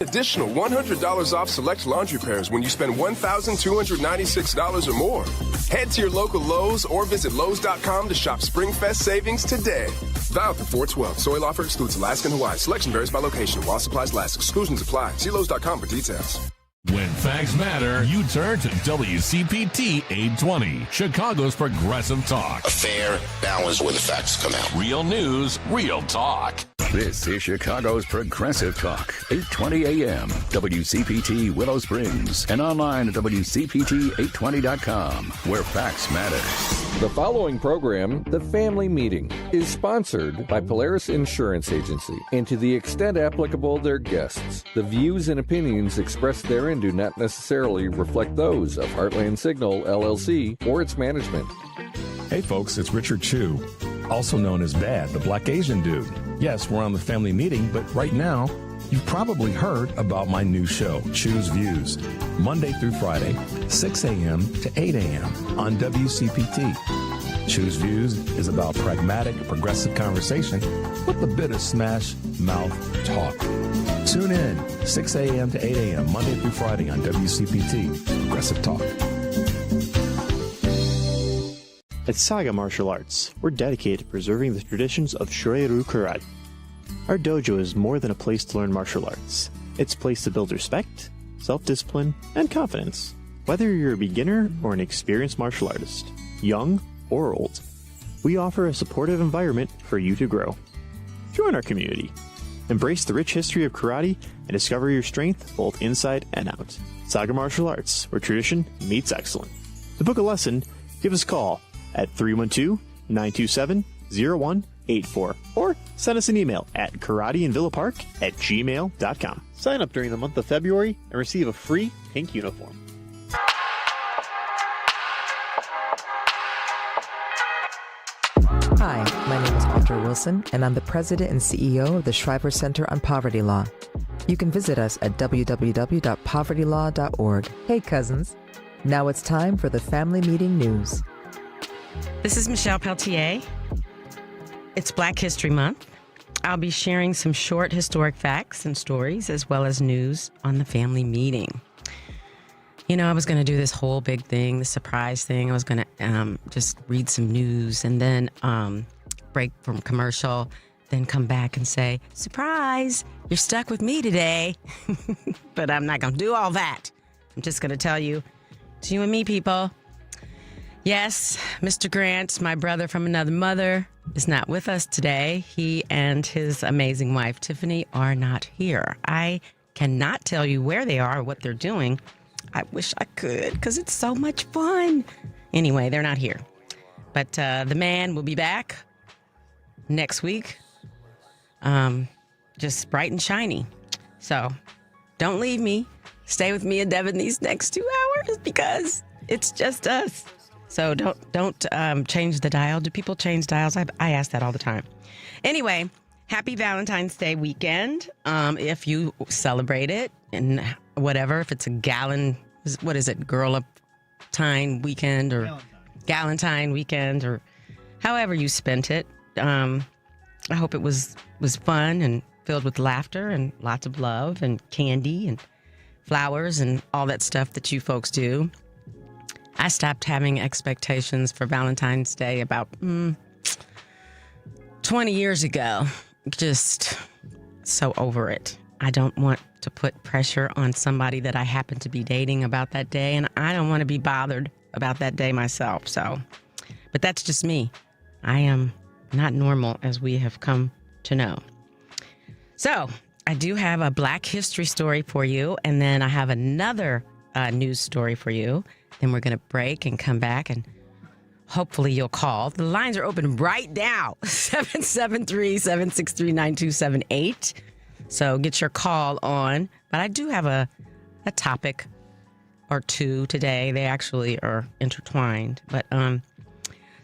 Additional $100 off select laundry pairs when you spend $1,296 or more. Head to your local Lowe's or visit Lowe's.com to shop SpringFest savings today. Valid through 4/12. Soil offer excludes Alaska and Hawaii. Selection varies by location. While supplies last, exclusions apply. See Lowe's.com for details. When facts matter, you turn to WCPT 820, Chicago's Progressive Talk. A fair balance where the facts come out. Real news, real talk. This is Chicago's Progressive Talk, 820 AM, WCPT Willow Springs, and online at WCPT820.com, where facts matter. The following program, The Family Meeting, is sponsored by Polaris Insurance Agency, and to the extent applicable, their guests. The views and opinions expressed therein do not necessarily reflect those of Heartland Signal, LLC, or its management. Hey folks, it's Richard Chu, also known as Bad, the Black Asian Dude. Yes, we're on The Family Meeting, but right now, you've probably heard about my new show, Choose Views, Monday through Friday, 6 a.m. to 8 a.m. on WCPT. Choose Views is about pragmatic, progressive conversation with a bit of smash mouth talk. Tune in, 6 a.m. to 8 a.m., Monday through Friday on WCPT, Progressive Talk. At Saga Martial Arts, we're dedicated to preserving the traditions of Shorin-ryu Karate. Our dojo is more than a place to learn martial arts. It's a place to build respect, self-discipline, and confidence. Whether you're a beginner or an experienced martial artist, young or old, we offer a supportive environment for you to grow. Join our community. Embrace the rich history of karate and discover your strength both inside and out. Saga Martial Arts, where tradition meets excellence. To book a lesson, give us a call at 312-927-0184 or send us an email at karateinvillapark@gmail.com. Sign up during the month of February and receive a free pink uniform. Hi, my name is Audra Wilson, and I'm the president and CEO of the Shriver Center on Poverty Law. You can visit us at www.povertylaw.org. Hey, cousins. Now it's time for the Family Meeting News. This is Michelle Peltier. It's Black History Month. I'll be sharing some short historic facts and stories as well as news on the family meeting. You know, I was going to do this whole big thing, the surprise thing. I was going to just read some news and then break from commercial, then come back and say, surprise, you're stuck with me today. But I'm not going to do all that. I'm just going to tell you, it's you and me, people. Yes, Mr. Grant, my brother from another mother, is not with us today. He and his amazing wife, Tiffany, are not here. I cannot tell you where they are or what they're doing. I wish I could, because it's so much fun. Anyway, they're not here. But the man will be back next week, just bright and shiny. So don't leave me. Stay with me and Devin these next 2 hours, because it's just us. So don't change the dial. Do people change dials? I ask that all the time. Anyway, happy Valentine's Day weekend. If you celebrate it, and whatever, if it's a what is it, Girl-Up-Time weekend or Galentine weekend, or however you spent it. I hope it was fun and filled with laughter and lots of love and candy and flowers and all that stuff that you folks do. I stopped having expectations for Valentine's Day about 20 years ago. Just so over it. I don't want to put pressure on somebody that I happen to be dating about that day, and I don't want to be bothered about that day myself. But that's just me. I am not normal, as we have come to know. So I do have a Black history story for you, and then I have another news story for you. Then we're going to break and come back, and hopefully you'll call. The lines are open right now, 773-763-9278. So get your call on. But I do have a topic or two today. They actually are intertwined. But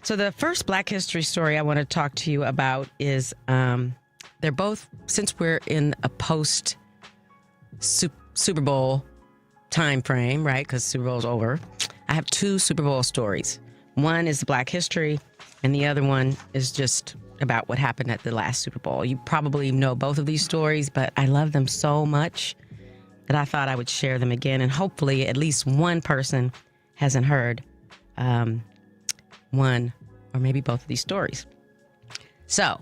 so the first Black history story I want to talk to you about is they're both, since we're in a post Super Bowl time frame, right? Because Super Bowl's over. I have two Super Bowl stories. One is Black history, and the other one is just about what happened at the last Super Bowl. You probably know both of these stories, but I love them so much. that I thought I would share them again, and hopefully at least one person hasn't heard one or maybe both of these stories. So,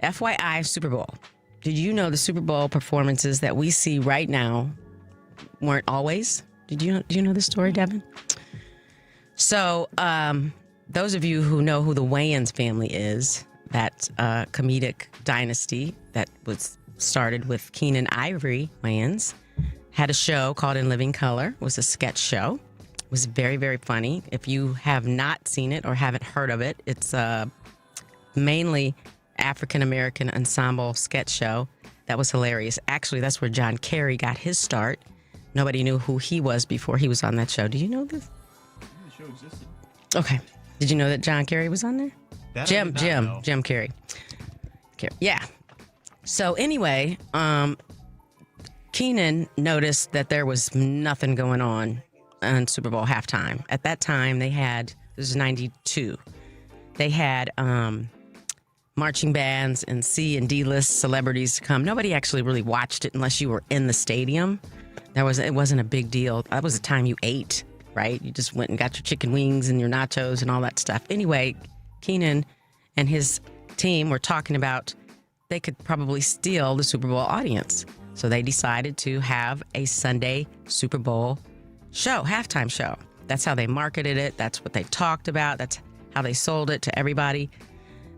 FYI, Super Bowl. Did you know the Super Bowl performances that we see right now weren't always? Do you know this story, Devin? So, those of you who know who the Wayans family is, that comedic dynasty that was started with Keenan Ivory Wayans, had a show called In Living Color. It was a sketch show. It was very, very funny. If you have not seen it or haven't heard of it, it's mainly African-American ensemble sketch show. That was hilarious. Actually, that's where John Kerry got his start. Nobody knew who he was before he was on that show. Do you know this? The show existed. Okay. Did you know that John Kerry was on there? Jim Kerry. Yeah. So anyway, Keenan noticed that there was nothing going on Super Bowl halftime. At that time, this was 92. They had marching bands and C and D-list celebrities come. Nobody actually really watched it unless you were in the stadium. It wasn't a big deal. That was the time you ate, right? You just went and got your chicken wings and your nachos and all that stuff. Anyway, Keenan and his team were talking about they could probably steal the Super Bowl audience. So they decided to have a Sunday Super Bowl show, halftime show. That's how they marketed it. That's what they talked about. That's how they sold it to everybody.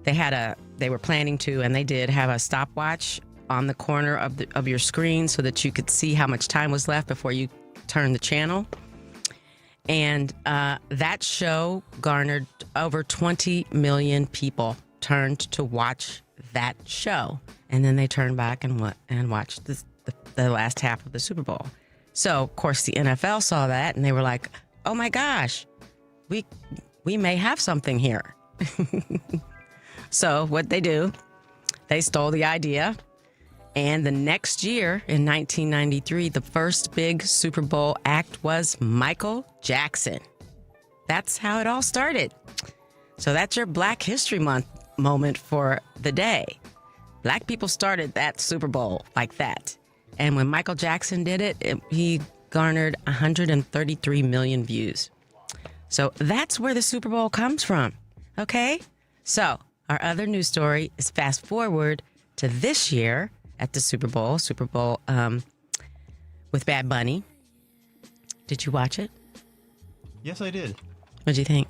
They were planning to, and they did have a stopwatch on the corner of your screen so that you could see how much time was left before you turned the channel. And that show garnered over 20 million people turned to watch that show. And then they turned back and watched the last half of the Super Bowl. So, of course, the NFL saw that and they were like, oh my gosh, we may have something here. So what they do, they stole the idea. And the next year, in 1993, the first big Super Bowl act was Michael Jackson. That's how it all started. So that's your Black History Month moment for the day. Black people started that Super Bowl like that. And when Michael Jackson did it, he garnered 133 million views. So that's where the Super Bowl comes from. Okay? So our other news story is fast forward to this year at the Super Bowl with Bad Bunny. Did you watch it? Yes, I did. What'd you think?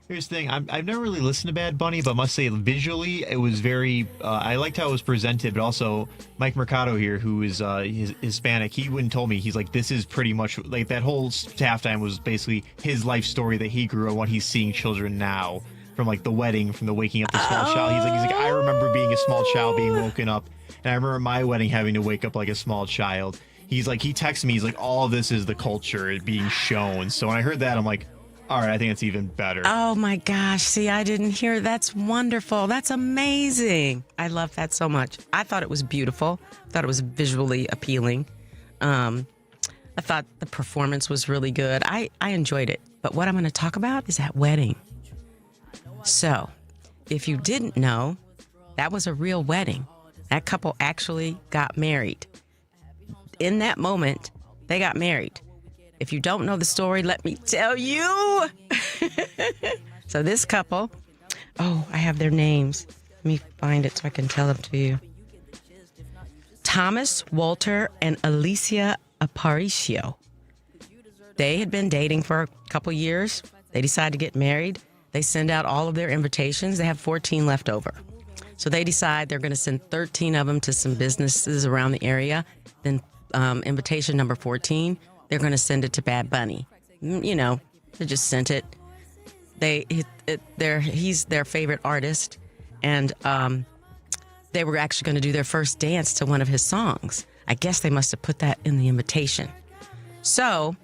Here's the thing. I've never really listened to Bad Bunny, but must say visually it was very... I liked how it was presented, but also Mike Mercado here, who is Hispanic, he went and told me, he's like, this is pretty much... Like, that whole halftime was basically his life story that he grew up, what he's seeing children now. From, like, the wedding, from the waking up the small child. He's like, I remember being a small child being woken up, and I remember my wedding having to wake up like a small child. He's like, he texted me, he's like, all this is the culture being shown. So when I heard that, I'm like, all right, I think it's even better. Oh my gosh. See, I didn't hear. That's wonderful. That's amazing. I love that so much. I thought it was beautiful. I thought it was visually appealing. I thought the performance was really good. I enjoyed it. But what I'm going to talk about is that wedding. So, if you didn't know, that was a real wedding. That couple actually got married. In that moment, they got married. If you don't know the story, let me tell you. So this couple, I have their names. Let me find it so I can tell them to you. Thomas Walter and Alicia Aparicio. They had been dating for a couple years. They decided to get married. They send out all of their invitations. They have 14 left over. So they decide they're going to send 13 of them to some businesses around the area. Then invitation number 14, they're going to send it to Bad Bunny. You know, they just sent it. He's their favorite artist. And they were actually going to do their first dance to one of his songs. I guess they must have put that in the invitation. So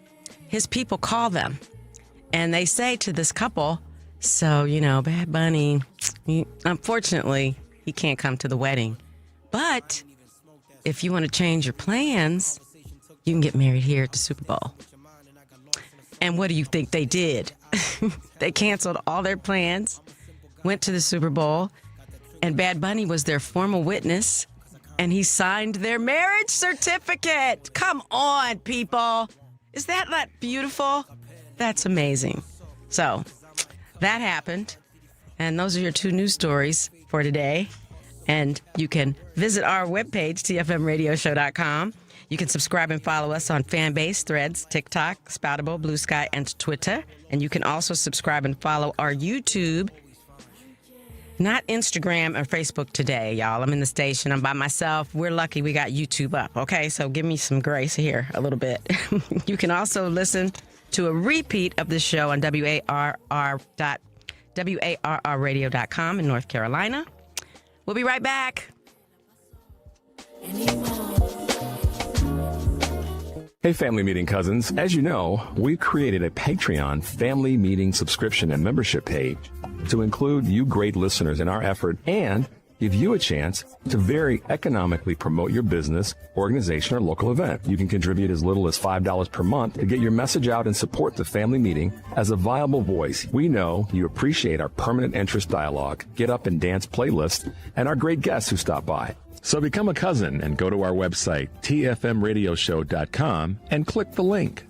his people call them. And they say to this couple... So, you know, Bad Bunny, unfortunately, he can't come to the wedding. But if you want to change your plans, you can get married here at the Super Bowl. And what do you think they did? They canceled all their plans, went to the Super Bowl, and Bad Bunny was their formal witness and he signed their marriage certificate. Come on, people. Is that not beautiful? That's amazing. So that happened. And those are your two news stories for today. And you can visit our webpage, tfmradioshow.com. You can subscribe and follow us on Fanbase, Threads, TikTok, Spoutable, Blue Sky, and Twitter. And you can also subscribe and follow our YouTube. Not Instagram or Facebook today, y'all. I'm in the station. I'm by myself. We're lucky we got YouTube up, okay? So give me some grace here a little bit. You can also listen to a repeat of the show on WARRradio.com in North Carolina. We'll be right back. Hey, Family Meeting cousins. As you know, we've created a Patreon Family Meeting subscription and membership page to include you great listeners in our effort and give you a chance to very economically promote your business, organization, or local event. You can contribute as little as $5 per month to get your message out and support the Family Meeting as a viable voice. We know you appreciate our permanent interest dialogue, get up and dance playlist, and our great guests who stop by. So become a cousin and go to our website, tfmradioshow.com, and click the link.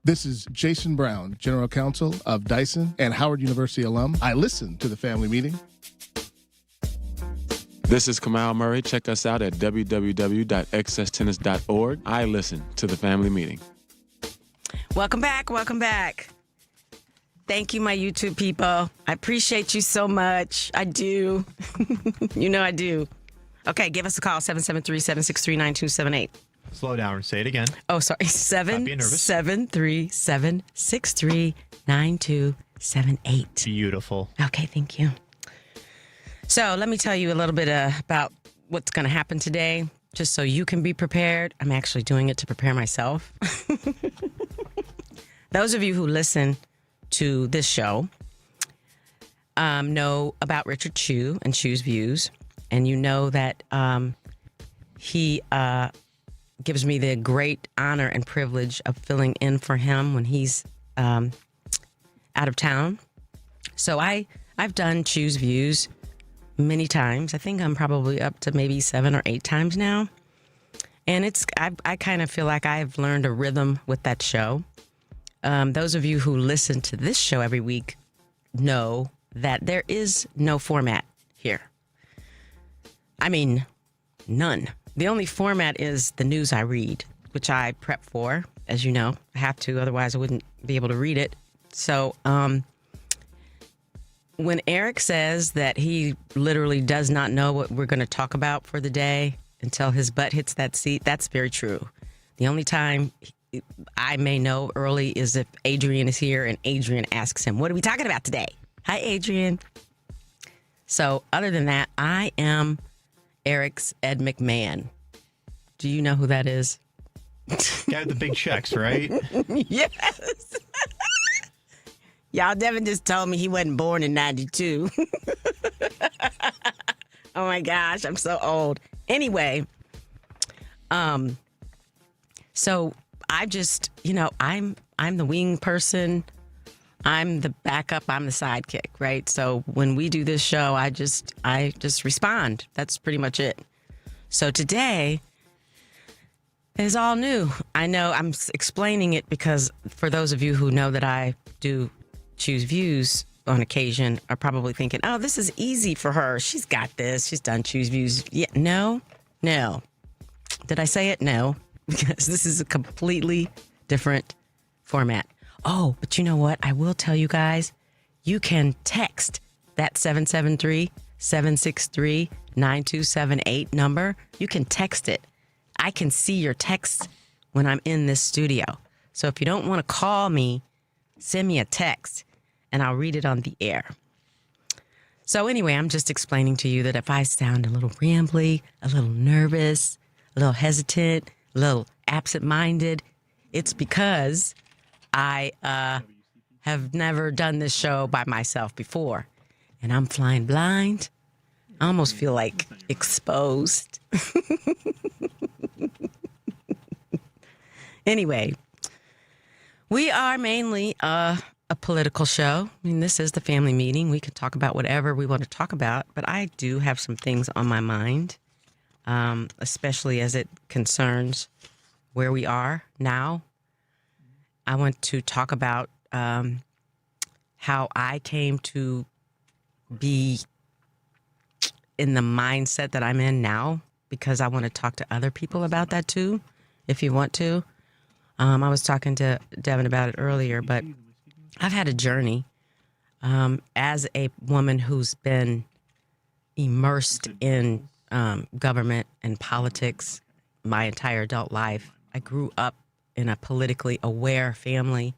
This is Jason Brown, General Counsel of Dyson and Howard University alum. I listen to the Family Meeting. This is Kamal Murray. Check us out at www.excesstennis.org. I listen to the Family Meeting. Welcome back. Welcome back. Thank you, my YouTube people. I appreciate you so much. I do. You know I do. Okay, give us a call, 773-763-9278. Slow down. Say it again. Oh, sorry. 773-763-9278. Beautiful. Okay, thank you. So let me tell you a little bit about what's going to happen today, just so you can be prepared. I'm actually doing it to prepare myself. Those of you who listen to this show know about Richard Chew and Chew's Views, and you know that he gives me the great honor and privilege of filling in for him when he's out of town. So I've done Chew's Views many times. I think I'm probably up to maybe 7 or 8 times now. And I kind of feel like I've learned a rhythm with that show. Those of you who listen to this show every week know that there is no format here. I mean, none. The only format is the news I read, which I prep for, as you know. I have to, otherwise I wouldn't be able to read it. So when Eric says that he literally does not know what we're going to talk about for the day until his butt hits that seat, that's very true. The only time I may know early is if Adrian is here and Adrian asks him, what are we talking about today? Hi, Adrian. So other than that, I am Eric's Ed McMahon. Do you know who that is? Guy with the big checks, right? Yes. Y'all, Devin just told me he wasn't born in 92. Oh my gosh, I'm so old. Anyway, so I just, I'm the wing person. I'm the backup. I'm the sidekick, right? So when we do this show, I just respond. That's pretty much it. So today is all new. I know I'm explaining it because for those of you who know that I do Choose Views on occasion are probably thinking, oh, this is easy for her. She's got this. She's done Choose Views. Yeah, no. Did I say it? No, because this is a completely different format. Oh, but you know what? I will tell you guys, you can text that 773-763-9278 number. You can text it. I can see your text when I'm in this studio. So if you don't want to call me, send me a text and I'll read it on the air. So anyway, I'm just explaining to you that if I sound a little rambly, a little nervous, a little hesitant, a little absent-minded, it's because I have never done this show by myself before, and I'm flying blind. I almost feel like exposed. Anyway, we are mainly a political show. I mean, this is the family meeting. We can talk about whatever we want to talk about, but I do have some things on my mind, especially as it concerns where we are now. I want to talk about how I came to be in the mindset that I'm in now, because I want to talk to other people about that too, if you want to. I was talking to Devin about it earlier, but I've had a journey as a woman who's been immersed in government and politics my entire adult life. I grew up in a politically aware family,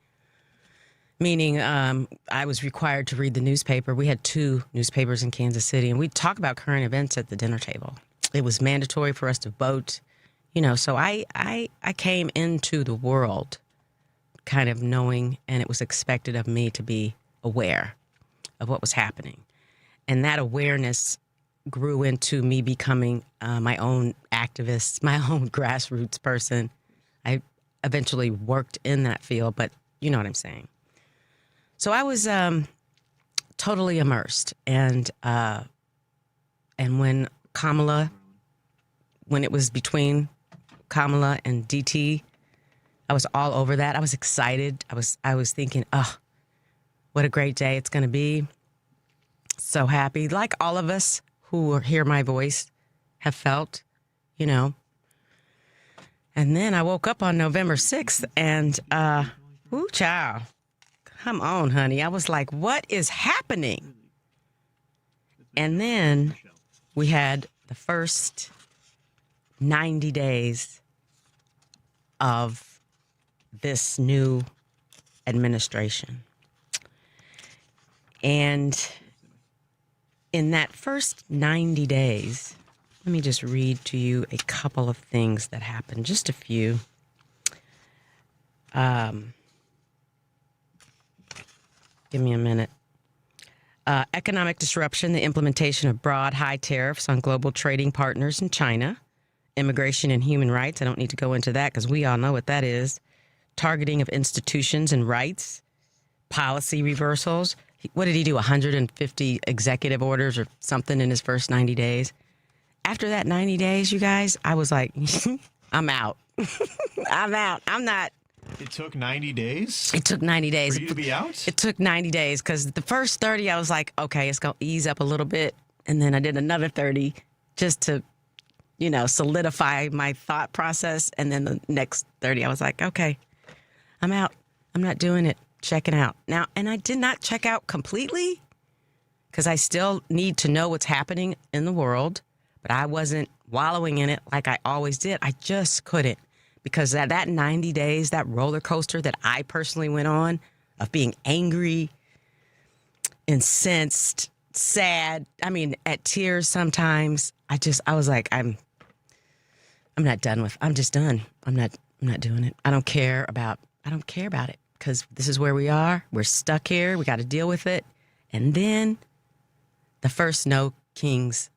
meaning I was required to read the newspaper. We had 2 newspapers in Kansas City, and we'd talk about current events at the dinner table. It was mandatory for us to vote, so I came into the world kind of knowing, and it was expected of me to be aware of what was happening. And that awareness grew into me becoming my own activist, my own grassroots person. I eventually worked in that field, but you know what I'm saying. So I was totally immersed, and when it was between Kamala and DT, I was all over that. I was excited. I was thinking, oh, what a great day it's going to be. So happy, like all of us who hear my voice have felt, And then I woke up on November 6th and, woo, child, come on, honey. I was like, what is happening? And then we had the first 90 days of this new administration. And in that first 90 days, let me just read to you a couple of things that happened, just a few. Give me a minute. Economic disruption, the implementation of broad, high tariffs on global trading partners in China. Immigration and human rights. I don't need to go into that because we all know what that is. Targeting of institutions and rights. Policy reversals. What did he do? 150 executive orders or something in his first 90 days. After that 90 days, you guys, I was like, I'm out. I'm out. I'm not. It took 90 days? It took 90 days. For you to be out? It took 90 days because the first 30, I was like, okay, it's going to ease up a little bit. And then I did another 30 just to, solidify my thought process. And then the next 30, I was like, okay, I'm out. I'm not doing it. Checking out. Now, and I did not check out completely because I still need to know what's happening in the world. But I wasn't wallowing in it like I always did. I just couldn't. Because that 90 days, that roller coaster that I personally went on of being angry, incensed, sad, at tears sometimes, I was like, I'm not done I'm just done. I'm not doing it. I don't care about it because this is where we are. We're stuck here. We got to deal with it. And then the first No Kings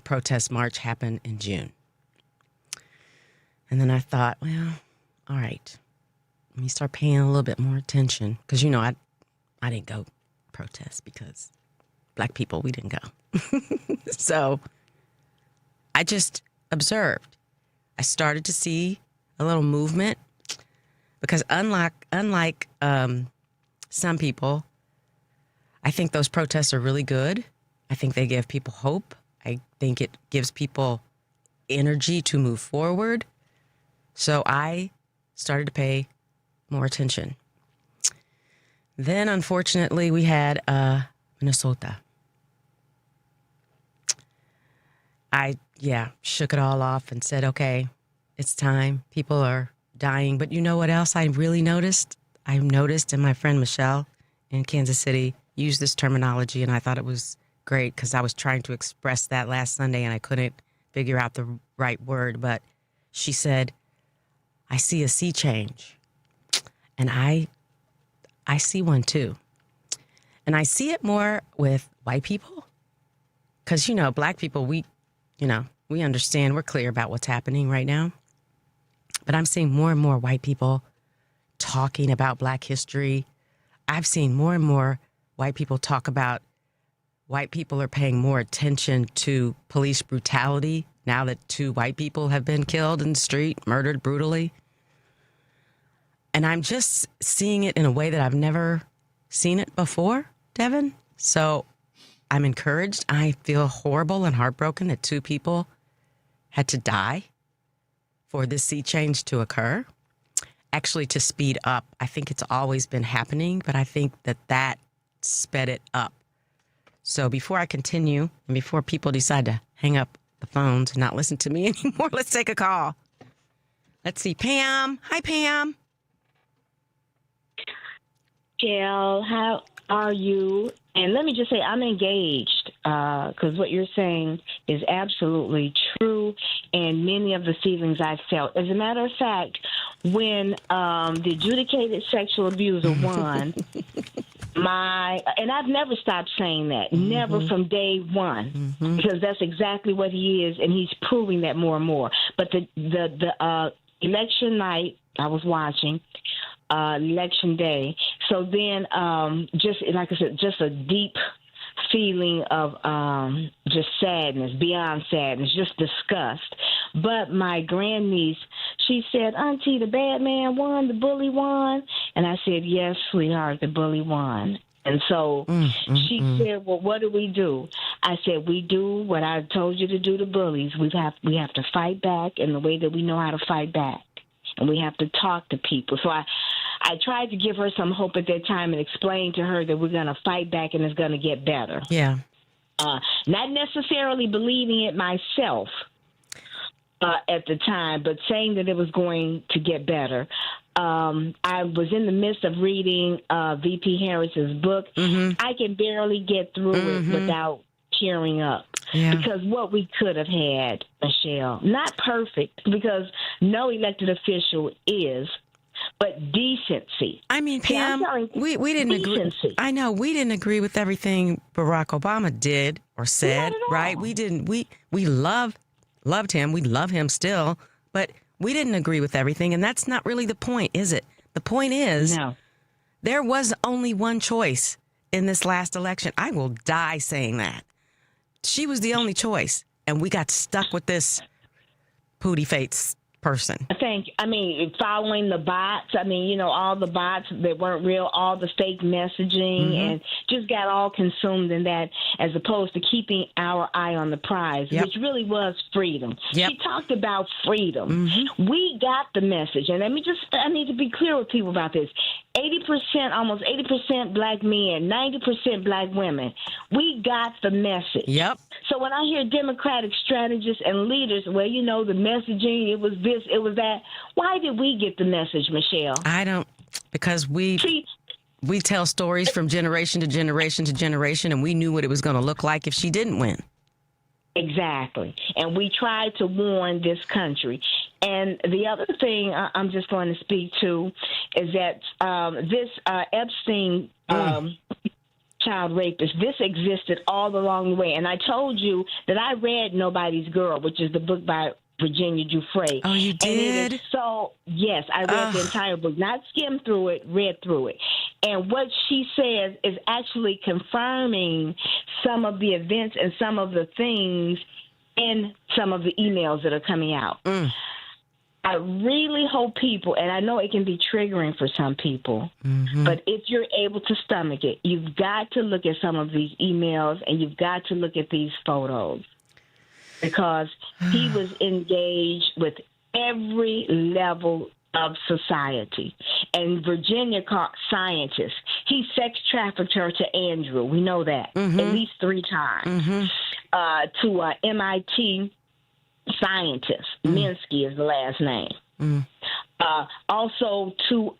protest march happened in June. And then I thought, well, all right, let me start paying a little bit more attention. Because, I didn't go protest because Black people, we didn't go. So I just observed. I started to see a little movement because unlike some people, I think those protests are really good. I think they give people hope. I think it gives people energy to move forward. So I started to pay more attention. Then, unfortunately, we had Minnesota. I shook it all off and said, okay, it's time. People are dying. But you know what else I really noticed? I noticed, and my friend Michelle in Kansas City used this terminology, and I thought it was great because I was trying to express that last Sunday, and I couldn't figure out the right word. But she said, I see a sea change. And I I see one too. And I see it more with white people. Because, Black people, we understand, we're clear about what's happening right now. But I'm seeing more and more white people talking about Black history. I've seen more and more white people talk about white people are paying more attention to police brutality now that 2 white people have been killed in the street, murdered brutally. And I'm just seeing it in a way that I've never seen it before, Devin. So I'm encouraged. I feel horrible and heartbroken that 2 people had to die for this sea change to occur. Actually, to speed up. I think it's always been happening, but I think that sped it up. So before I continue, and before people decide to hang up the phones and not listen to me anymore, let's take a call. Let's see. Pam. Hi, Pam. Jill, how are you? And let me just say, I'm engaged because what you're saying is absolutely true, and many of the feelings I've felt. As a matter of fact, when the adjudicated sexual abuser won, and I've never stopped saying that, never from day one, because that's exactly what he is, and he's proving that more and more. But the election night, I was watching. Election day. So then, just like I said, just a deep feeling of just sadness, beyond sadness, just disgust. But my grandniece, she said, "Auntie, the bad man won, the bully won." And I said, "Yes, sweetheart, the bully won." And so she said, "Well, what do we do?" I said, "We do what I told you to do to bullies. We have to fight back in the way that we know how to fight back. And we have to talk to people." So I tried to give her some hope at that time and explain to her that we're going to fight back and it's going to get better. Yeah. Not necessarily believing it myself at the time, but saying that it was going to get better. I was in the midst of reading V.P. Harris's book. I can barely get through it without tearing up. Yeah. Because what we could have had, Michelle, not perfect, because no elected official is, but decency. I mean, Pam, we didn't agree. I know we didn't agree with everything Barack Obama did or said, right? We didn't. We loved him. We love him still, but we didn't agree with everything, and that's not really the point, is it? The point is, there was only one choice in this last election. I will die saying that. She was the only choice, and we got stuck with this pooty face person. Following the bots. All the bots that weren't real, all the fake messaging, and just got all consumed in that, as opposed to keeping our eye on the prize, which really was freedom. She talked about freedom. We got the message, and I need to be clear with people about this. 80%, almost 80% Black men, 90% Black women. We got the message. Yep. So when I hear Democratic strategists and leaders, the messaging, it was this, it was that. Why did we get the message, Michelle? I don't, because we tell stories from generation to generation to generation, and we knew what it was going to look like if she didn't win. Exactly. And we tried to warn this country. And the other thing I'm just going to speak to is that this Epstein child rapist, this existed all along the way. And I told you that I read Nobody's Girl, which is the book by Virginia Giuffre. Oh, you did? And yes, I read the entire book, not skimmed through it, read through it. And what she says is actually confirming some of the events and some of the things in some of the emails that are coming out. I really hope people, and I know it can be triggering for some people, but if you're able to stomach it, you've got to look at some of these emails and you've got to look at these photos, because he was engaged with every level of society. And Virginia caught scientists. He sex trafficked her to Andrew. We know that at least 3 times. To MIT scientist. Minsky is the last name. Also to,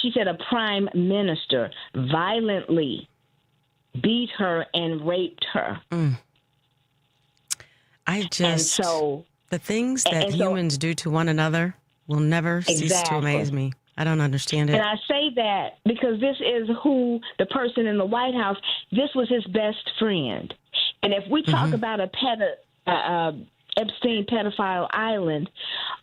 she said, a prime minister violently beat her and raped her. The things that humans do to one another will never cease to amaze me. I don't understand it. And I say that because this is who the person in the White House, this was his best friend. And if we talk about Epstein pedophile island,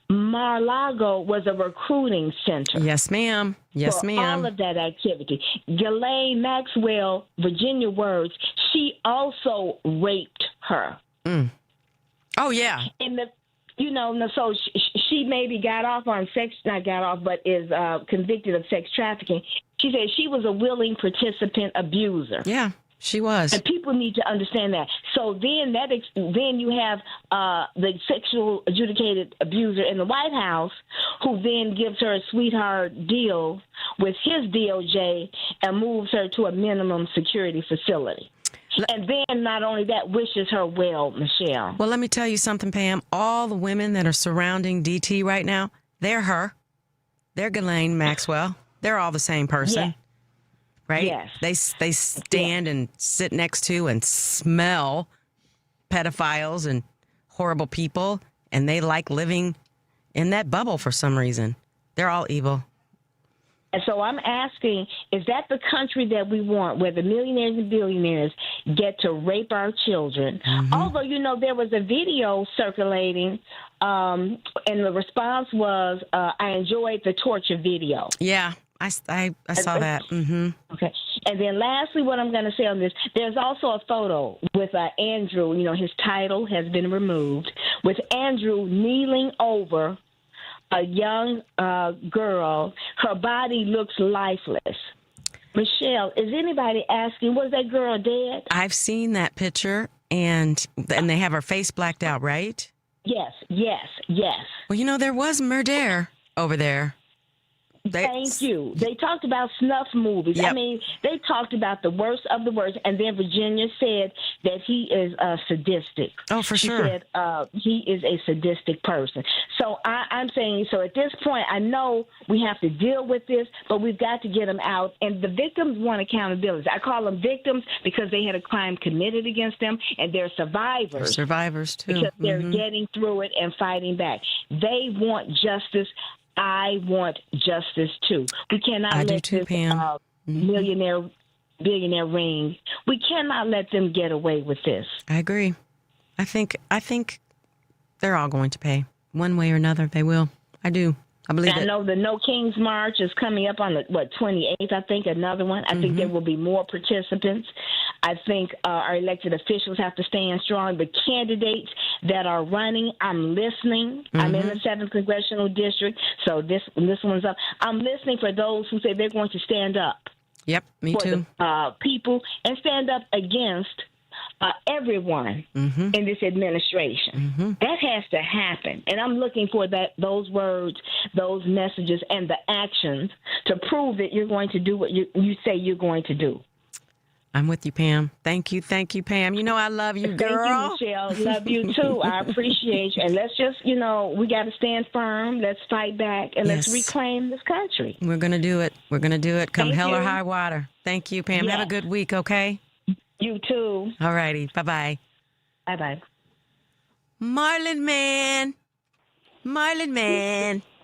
Mar-a-Lago was a recruiting center. Yes, ma'am. Yes, for ma'am. all of that activity. Ghislaine Maxwell, Virginia Words, she also raped her. Oh, yeah. And so she maybe got off on not got off, but is convicted of sex trafficking. She said she was a willing participant abuser. Yeah. She was. And people need to understand that. So then then you have the sexual adjudicated abuser in the White House who then gives her a sweetheart deal with his DOJ and moves her to a minimum security facility. And then not only that, wishes her well, Michelle. Well, let me tell you something, Pam. All the women that are surrounding DT right now, they're her. They're Ghislaine Maxwell. They're all the same person. Yeah. Right? Yes. They stand and sit next to and smell pedophiles and horrible people, and they like living in that bubble for some reason. They're all evil. And so I'm asking, is that the country that we want, where the millionaires and billionaires get to rape our children? Although, there was a video circulating, and the response was, I enjoyed the torture video. Yeah. I saw that. Okay. And then lastly, what I'm going to say on this, there's also a photo with Andrew, his title has been removed, with Andrew kneeling over a young girl. Her body looks lifeless. Michelle, is anybody asking, was that girl dead? I've seen that picture, and they have her face blacked out, right? Yes. Well, there was murder over there. Thank you. They talked about snuff movies. Yep. I mean, they talked about the worst of the worst, and then Virginia said that he is sadistic. Oh, for sure. She said he is a sadistic person. So I'm saying, so at this point, I know we have to deal with this, but we've got to get them out. And the victims want accountability. I call them victims because they had a crime committed against them, and they're survivors. They're survivors, too. Because they're getting through it and fighting back. They want justice. I want justice too. We cannot let this millionaire, billionaire ring. We cannot let them get away with this. I agree. I think they're all going to pay one way or another. They will. I do. I believe it. I know the No Kings March is coming up on the 28th. I think another one. I think there will be more participants. I think our elected officials have to stand strong. The candidates that are running, I'm listening. I'm in the 7th Congressional District, so this one's up. I'm listening for those who say they're going to stand up. Yep, me too. The people and stand up against everyone in this administration. That has to happen. And I'm looking for those words, those messages, and the actions to prove that you're going to do what you say you're going to do. I'm with you, Pam. Thank you, Pam. I love you, girl. Thank you, Michelle. Love you, too. I appreciate you. And let's just, we got to stand firm. Let's fight back, and let's reclaim this country. We're going to do it. Come hell or high water. Thank you, Pam. Have a good week, okay? You, too. All righty. Bye-bye. Bye-bye. Marlon Man.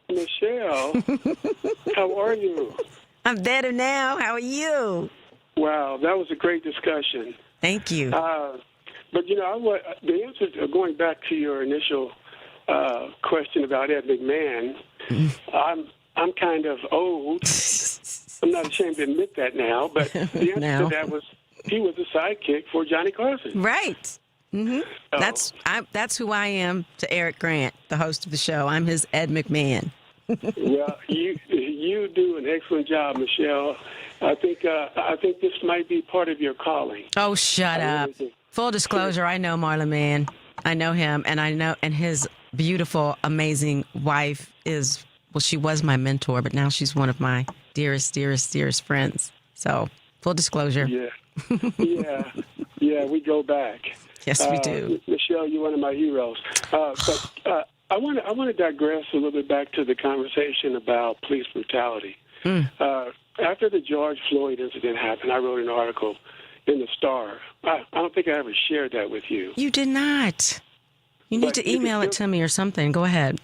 Michelle, how are you? I'm better now. How are you? Wow, that was a great discussion. Thank you. But the answer to going back to your initial question about Ed McMahon, I'm kind of old. I'm not ashamed to admit that now, but the answer to that was he was a sidekick for Johnny Carson. Right. That's who I am to Eric Grant, the host of the show. I'm his Ed McMahon. Well, you do an excellent job, Michelle. I think this might be part of your calling. Oh, shut up. Full disclosure, I know Marlon Man. I know him, and his beautiful, amazing wife she was my mentor, but now she's one of my dearest friends. So, full disclosure. Yeah, we go back. Yes, we do. Michelle, you're one of my heroes. But I want to digress a little bit back to the conversation about police brutality. After the George Floyd incident happened, I wrote an article in the Star. I don't think I ever shared that with you. You did not. You need to email it to me or something. Go ahead.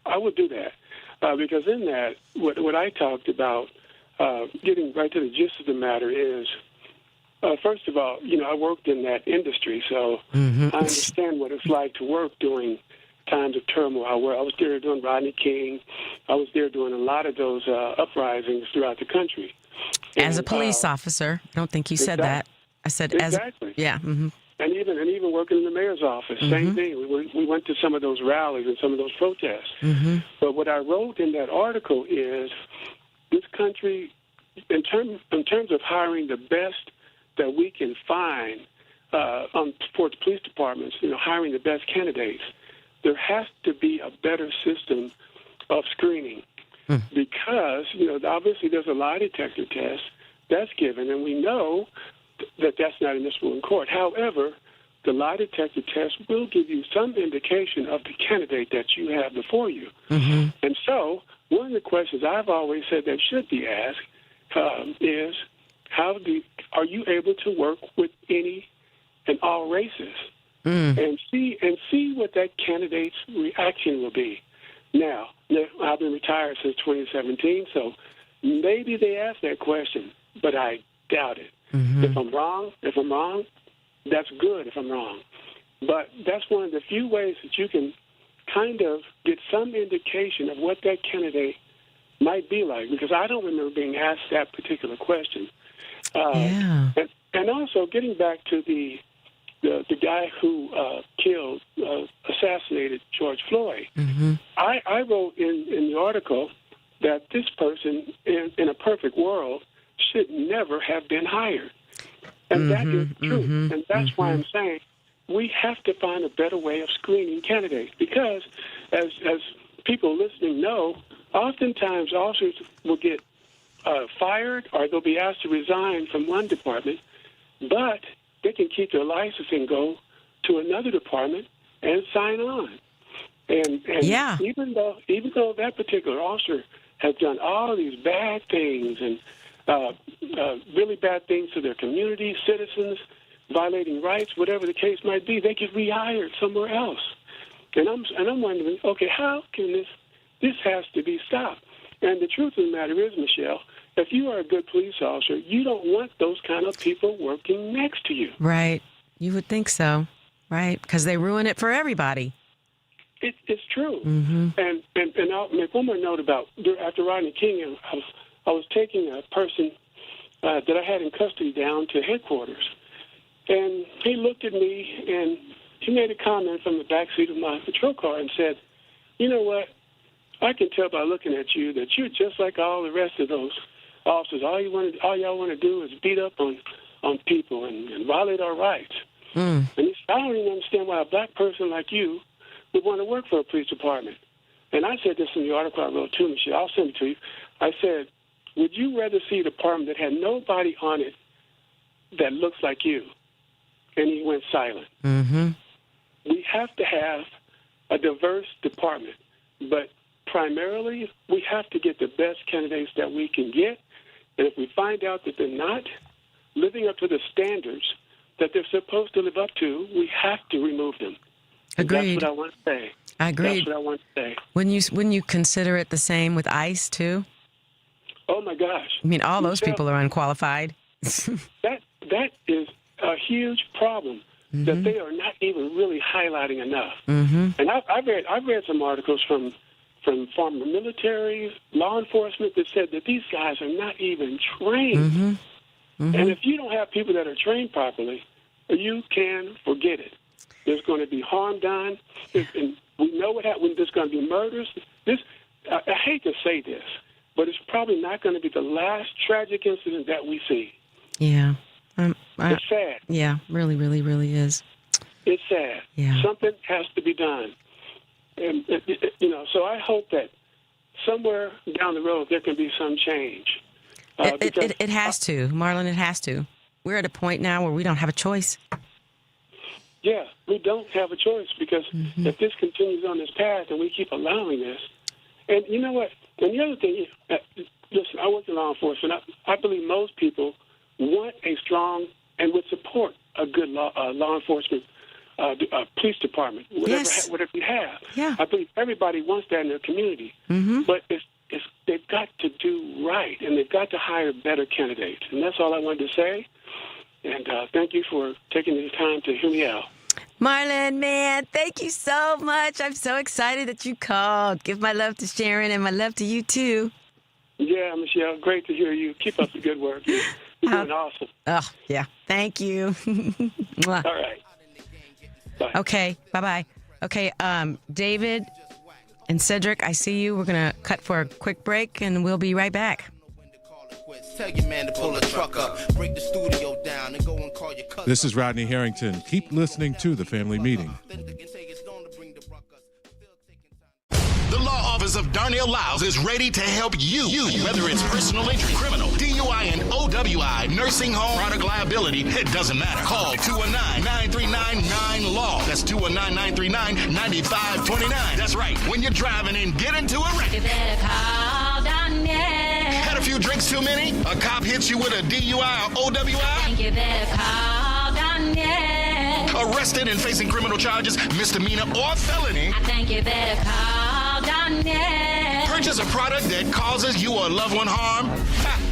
I will do that. because in that, what I talked about, getting right to the gist of the matter is, first of all, I worked in that industry, so I understand what it's like to work during times of turmoil. Where I was there during Rodney King, I was there during a lot of those uprisings throughout the country. As a police officer, I don't think you said that. I said exactly. Yeah. Mm-hmm. And even working in the mayor's office, same thing. We went to some of those rallies and some of those protests. But what I wrote in that article is this country, in terms of hiring the best that we can find for the police departments, hiring the best candidates, there has to be a better system of screening because, obviously there's a lie detector test that's given, and we know that that's not admissible in court. However, the lie detector test will give you some indication of the candidate that you have before you. And so one of the questions I've always said that should be asked is, are you able to work with any and all races and see what that candidate's reaction will be? Now, I've been retired since 2017, so maybe they asked that question, but I doubt it. If I'm wrong, that's good if I'm wrong. But that's one of the few ways that you can kind of get some indication of what that candidate might be like, because I don't remember being asked that particular question. And also getting back to the guy who assassinated George Floyd, I wrote in the article that this person, in a perfect world, should never have been hired. And that is true. And that's why I'm saying we have to find a better way of screening candidates, because as people listening know, oftentimes officers will get fired or they'll be asked to resign from one department, but they can keep their license and go to another department and sign on. And even though that particular officer has done all of these bad things and really bad things to their community, citizens, violating rights, whatever the case might be, they get rehired somewhere else. And I'm wondering, okay, how can this has to be stopped? And the truth of the matter is, Michelle, if you are a good police officer, you don't want those kind of people working next to you. Right. You would think so, right? Because they ruin it for everybody. It's true. And I'll make one more note about after Rodney King, I was taking a person that I had in custody down to headquarters. And he looked at me and he made a comment from the backseat of my patrol car and said, "You know what? I can tell by looking at you that you're just like all the rest of those officers. All y'all want to do is beat up on people and violate our rights." And he said, "I don't even understand why a black person like you would want to work for a police department." And I said this in the article I wrote too, Michelle. I'll send it to you. I said, "Would you rather see a department that had nobody on it that looks like you?" And he went silent. We have to have a diverse department, but primarily we have to get the best candidates that we can get. And if we find out that they're not living up to the standards that they're supposed to live up to, we have to remove them. Agreed. That's what I want to say. I agree. That's what I want to say. Wouldn't you consider it the same with ICE too? Oh my gosh! I mean, all those people are unqualified. that is a huge problem that they are not even really highlighting enough. And I've read some articles from former military, law enforcement that said that these guys are not even trained. And if you don't have people that are trained properly, you can forget it. There's going to be harm done, and we know what happens. There's going to be murders. I hate to say this, but it's probably not going to be the last tragic incident that we see. Yeah. It's sad. Yeah, really, really, really is. It's sad. Yeah. Something has to be done. And, so I hope that somewhere down the road there can be some change. It has to, Marlon, it has to. We're at a point now where we don't have a choice. Yeah, we don't have a choice because if this continues on this path and we keep allowing this, and you know what? And the other thing, listen, I work in law enforcement. I believe most people want a strong and would support a good law enforcement police department, whatever you have. Yeah. I believe everybody wants that in their community. But they've got to do right, and they've got to hire better candidates. And that's all I wanted to say. And thank you for taking the time to hear me out. Marlon, man, thank you so much. I'm so excited that you called. Give my love to Sharon and my love to you, too. Yeah, Michelle, great to hear you. Keep up the good work. You're doing awesome. Oh, yeah. Thank you. All right. Bye. Okay, bye-bye. Okay, David and Cedric, I see you. We're going to cut for a quick break, and we'll be right back. Tell your man to pull a truck up, break the studio down, and go and call your cousin. This is Rodney Harrington. Keep listening to The Family Meeting. The law office of Darnell Lyles is ready to help you. Whether it's personal injury, criminal, DUI, and OWI, nursing home, product liability, it doesn't matter. Call 219-939-9-LAW. That's 219-939-9529. That's right. When you're driving and get into a wreck. You better call Darnell. Had a few drinks too many? A cop hits you with a DUI or OWI? I think you better call Darnell. Arrested and facing criminal charges, misdemeanor or felony? I think you better call Darnell. Purchase a product that causes you or a loved one harm?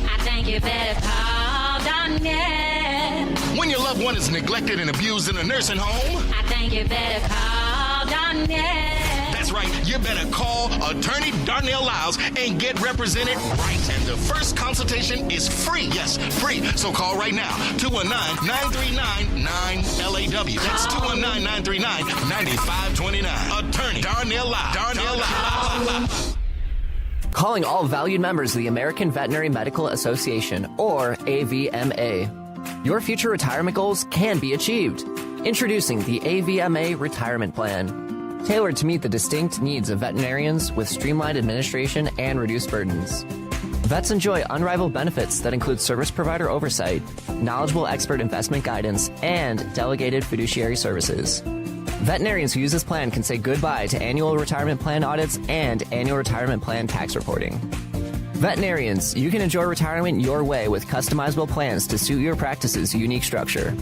I think you better call Darnell. When your loved one is neglected and abused in a nursing home? I think you better call Darnell. That's right, you better call Attorney Darnell Lyles and get represented right. And the first consultation is free. Yes, free. So call right now. 219-939-9LAW. That's 219-939-9529. Attorney Darnell Lyles. Darnell Lyles. Calling all valued members of the American Veterinary Medical Association, or AVMA. Your future retirement goals can be achieved. Introducing the AVMA Retirement Plan. Tailored to meet the distinct needs of veterinarians with streamlined administration and reduced burdens. Vets enjoy unrivaled benefits that include service provider oversight, knowledgeable expert investment guidance, and delegated fiduciary services. Veterinarians who use this plan can say goodbye to annual retirement plan audits and annual retirement plan tax reporting. Veterinarians, you can enjoy retirement your way with customizable plans to suit your practice's unique structure.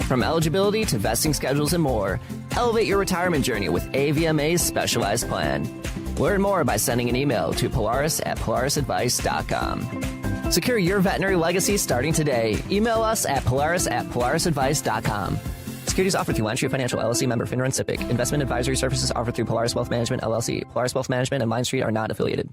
From eligibility to vesting schedules and more, elevate your retirement journey with AVMA's specialized plan. Learn more by sending an email to polaris@polarisadvice.com. Secure your veterinary legacy starting today. Email us at polaris@polarisadvice.com. Securities offered through LimeTree Financial LLC, member FINRA and SIPC. Investment advisory services offered through Polaris Wealth Management LLC. Polaris Wealth Management and Line Street are not affiliated.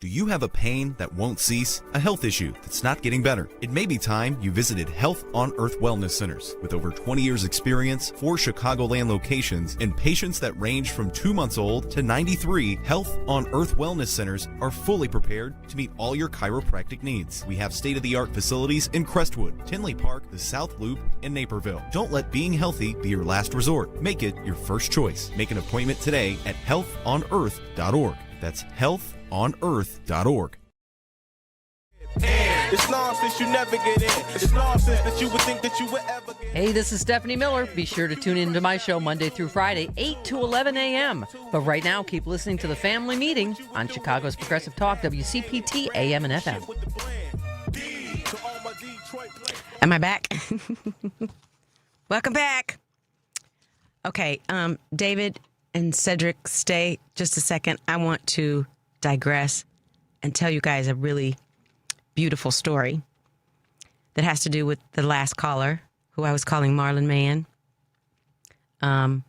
Do you have a pain that won't cease? A health issue that's not getting better? It may be time you visited Health on Earth Wellness Centers. With over 20 years experience, 4 Chicagoland locations, and patients that range from 2 months old to 93, Health on Earth Wellness Centers are fully prepared to meet all your chiropractic needs. We have state-of-the-art facilities in Crestwood, Tinley Park, the South Loop, and Naperville. Don't let being healthy be your last resort. Make it your first choice. Make an appointment today at healthonearth.org. That's healthonearth.org. It's long since you never get in. It's long since that you would think that you would ever get in. Hey, this is Stephanie Miller. Be sure to tune in to my show Monday through Friday, 8 to 11 a.m. But right now, keep listening to The Family Meeting on Chicago's Progressive Talk, WCPT, AM and FM. Am I back? Welcome back. Okay, David and Cedric, stay just a second. I want to digress and tell you guys a really beautiful story that has to do with the last caller, who I was calling Marlon Mann. I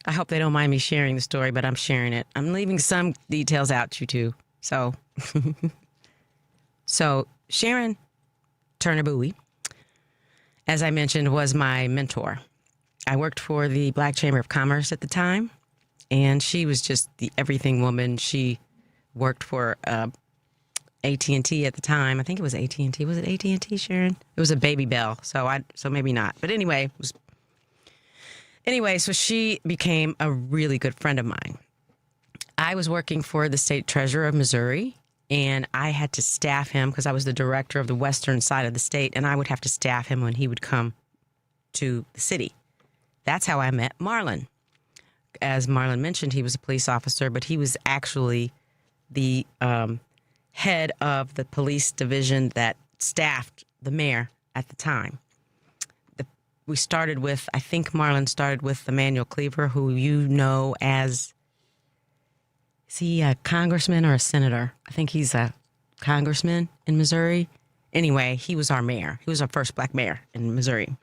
hope they don't mind me sharing the story, but I'm sharing it. I'm leaving some details out, you two. So Sharon Turner Bowie, as I mentioned, was my mentor. I worked for the Black Chamber of Commerce at the time, and she was just the everything woman. She worked for AT&T at the time. I think it was AT&T. Was it AT&T, Sharon? It was a Baby Bell, so maybe not. But anyway, so she became a really good friend of mine. I was working for the state treasurer of Missouri, and I had to staff him because I was the director of the western side of the state, and I would have to staff him when he would come to the city. That's how I met Marlon. As Marlon mentioned, he was a police officer, but he was actually the head of the police division that staffed the mayor at the time. we started with, I think Marlon started with Emmanuel Cleaver, who you know as, is he a congressman or a senator? I think he's a congressman in Missouri. Anyway, he was our mayor. He was our first black mayor in Missouri.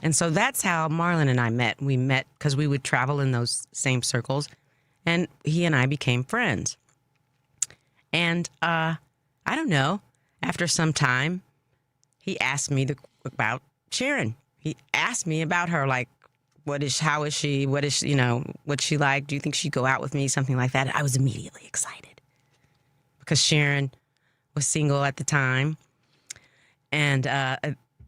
And so that's how Marlon and I met. We met because we would travel in those same circles, and he and I became friends. And I don't know, after some time, he asked me about Sharon. He asked me about her, like, how is she? What's she like? Do you think she'd go out with me? Something like that. I was immediately excited because Sharon was single at the time, and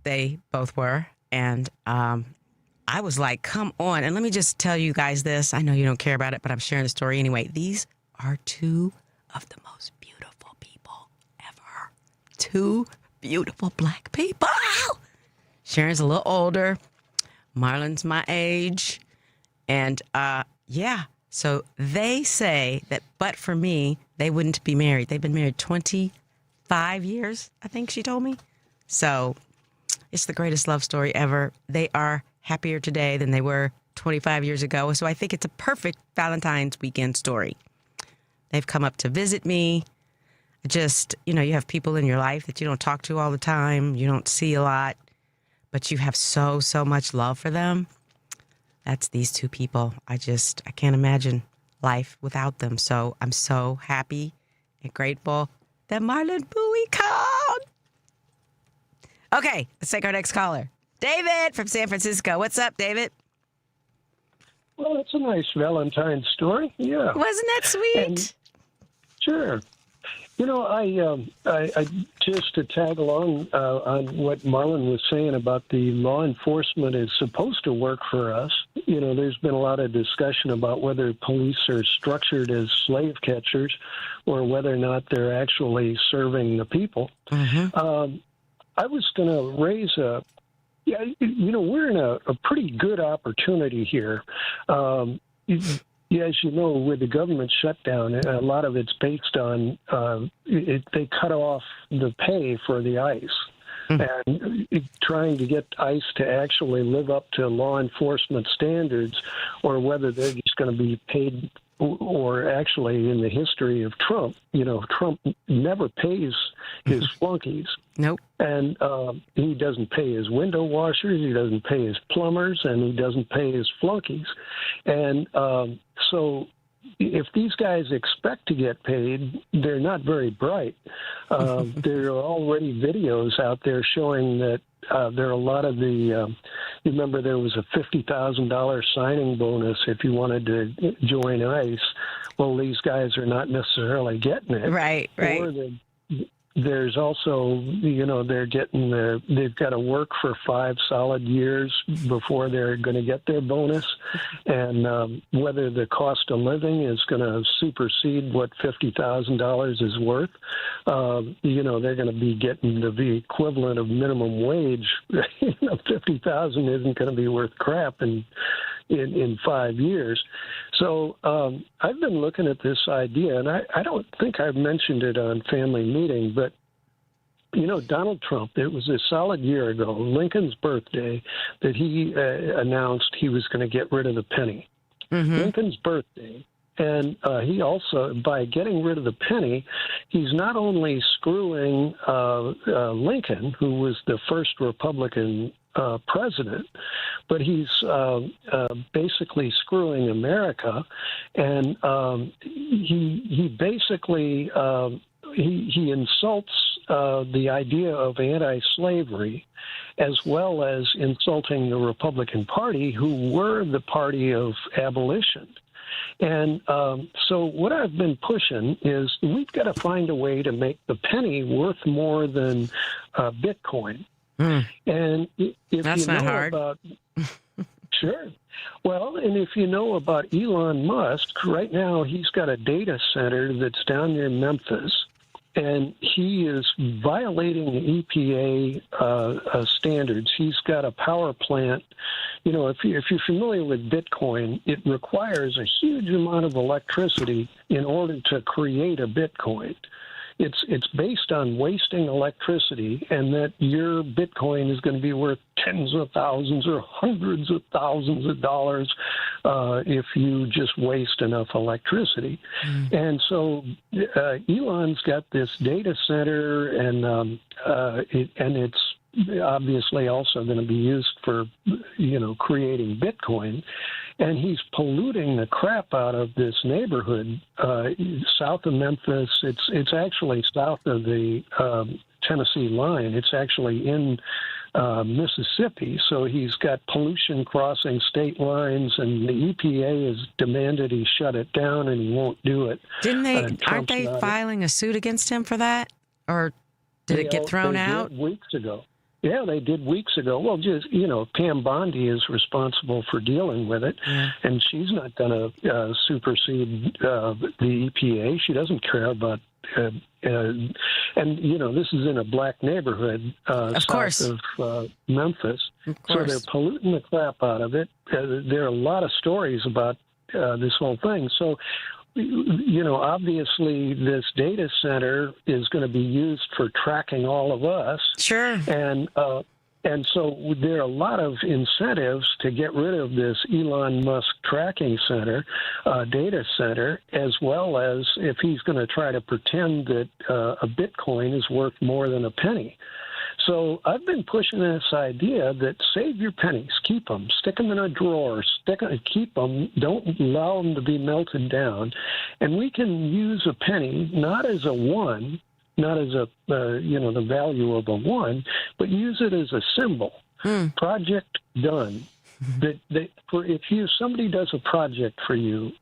they both were. And I was like, come on. And let me just tell you guys this. I know you don't care about it, but I'm sharing the story anyway. These are two of the most beautiful people ever. Two beautiful black people. Sharon's a little older. Marlon's my age. And yeah, so they say that but for me, they wouldn't be married. They've been married 25 years, I think she told me. So it's the greatest love story ever. They are happier today than they were 25 years ago. So I think it's a perfect Valentine's weekend story. They've come up to visit me. Just, you have people in your life that you don't talk to all the time. You don't see a lot, but you have so much love for them. That's these two people. I can't imagine life without them. So I'm so happy and grateful that Marlon Bowie called. Okay, let's take our next caller. David from San Francisco. What's up, David? Well, it's a nice Valentine's story. Yeah. Wasn't that sweet? And, sure. I just to tag along on what Marlon was saying about the law enforcement is supposed to work for us. There's been a lot of discussion about whether police are structured as slave catchers or whether or not they're actually serving the people. Mm-hmm. I was going to raise we're in a pretty good opportunity here. As you know, with the government shutdown, a lot of it's based on they cut off the pay for the ICE. And trying to get ICE to actually live up to law enforcement standards, or whether they're just going to be paid, or actually in the history of Trump, Trump never pays his flunkies. Nope. And he doesn't pay his window washers, he doesn't pay his plumbers, and he doesn't pay his flunkies. And so if these guys expect to get paid, they're not very bright. There are already videos out there showing that there are a lot of the, remember there was a $50,000 signing bonus if you wanted to join ICE. Well, these guys are not necessarily getting it. Right. Or there's also, they've got to work for 5 solid years before they're going to get their bonus. And whether the cost of living is going to supersede what $50,000 is worth, they're going to be getting the equivalent of minimum wage. $50,000 isn't going to be worth crap in 5 years. So I've been looking at this idea, and I don't think I've mentioned it on Family Meeting, but, Donald Trump, it was a solid year ago, Lincoln's birthday, that he announced he was going to get rid of the penny. Mm-hmm. Lincoln's birthday. And he also, by getting rid of the penny, he's not only screwing Lincoln, who was the first Republican president, but he's basically screwing America, and he basically he insults the idea of anti-slavery, as well as insulting the Republican Party, who were the party of abolition. And so what I've been pushing is we've got to find a way to make the penny worth more than Bitcoin. And if that's you know not hard. Sure. Well, and if you know about Elon Musk, right now he's got a data center that's down near Memphis, and he is violating EPA standards. He's got a power plant. If you're familiar with Bitcoin, it requires a huge amount of electricity in order to create a Bitcoin. it's based on wasting electricity, and that your Bitcoin is going to be worth tens of thousands or hundreds of thousands of dollars if you just waste enough electricity. And so Elon's got this data center, and it's obviously also going to be used for, creating Bitcoin. And he's polluting the crap out of this neighborhood south of Memphis. It's actually south of the Tennessee line. It's actually in Mississippi. So he's got pollution crossing state lines, and the EPA has demanded he shut it down, and he won't do it. Aren't they filing a suit against him for that? Or did it get thrown out? Weeks ago. Yeah, they did weeks ago. Well, just, Pam Bondi is responsible for dealing with it, and she's not going to supersede the EPA. She doesn't care about, and, this is in a black neighborhood south of Memphis. So they're polluting the crap out of it. There are a lot of stories about this whole thing. So, obviously this data center is going to be used for tracking all of us. Sure. And so there are a lot of incentives to get rid of this Elon Musk tracking center, data center, as well as if he's going to try to pretend that a Bitcoin is worth more than a penny. So I've been pushing this idea that save your pennies, keep them, stick them in a drawer, keep them, don't allow them to be melted down. And we can use a penny not as a one, not as the value of a one, but use it as a symbol. Project done. If somebody does a project for you,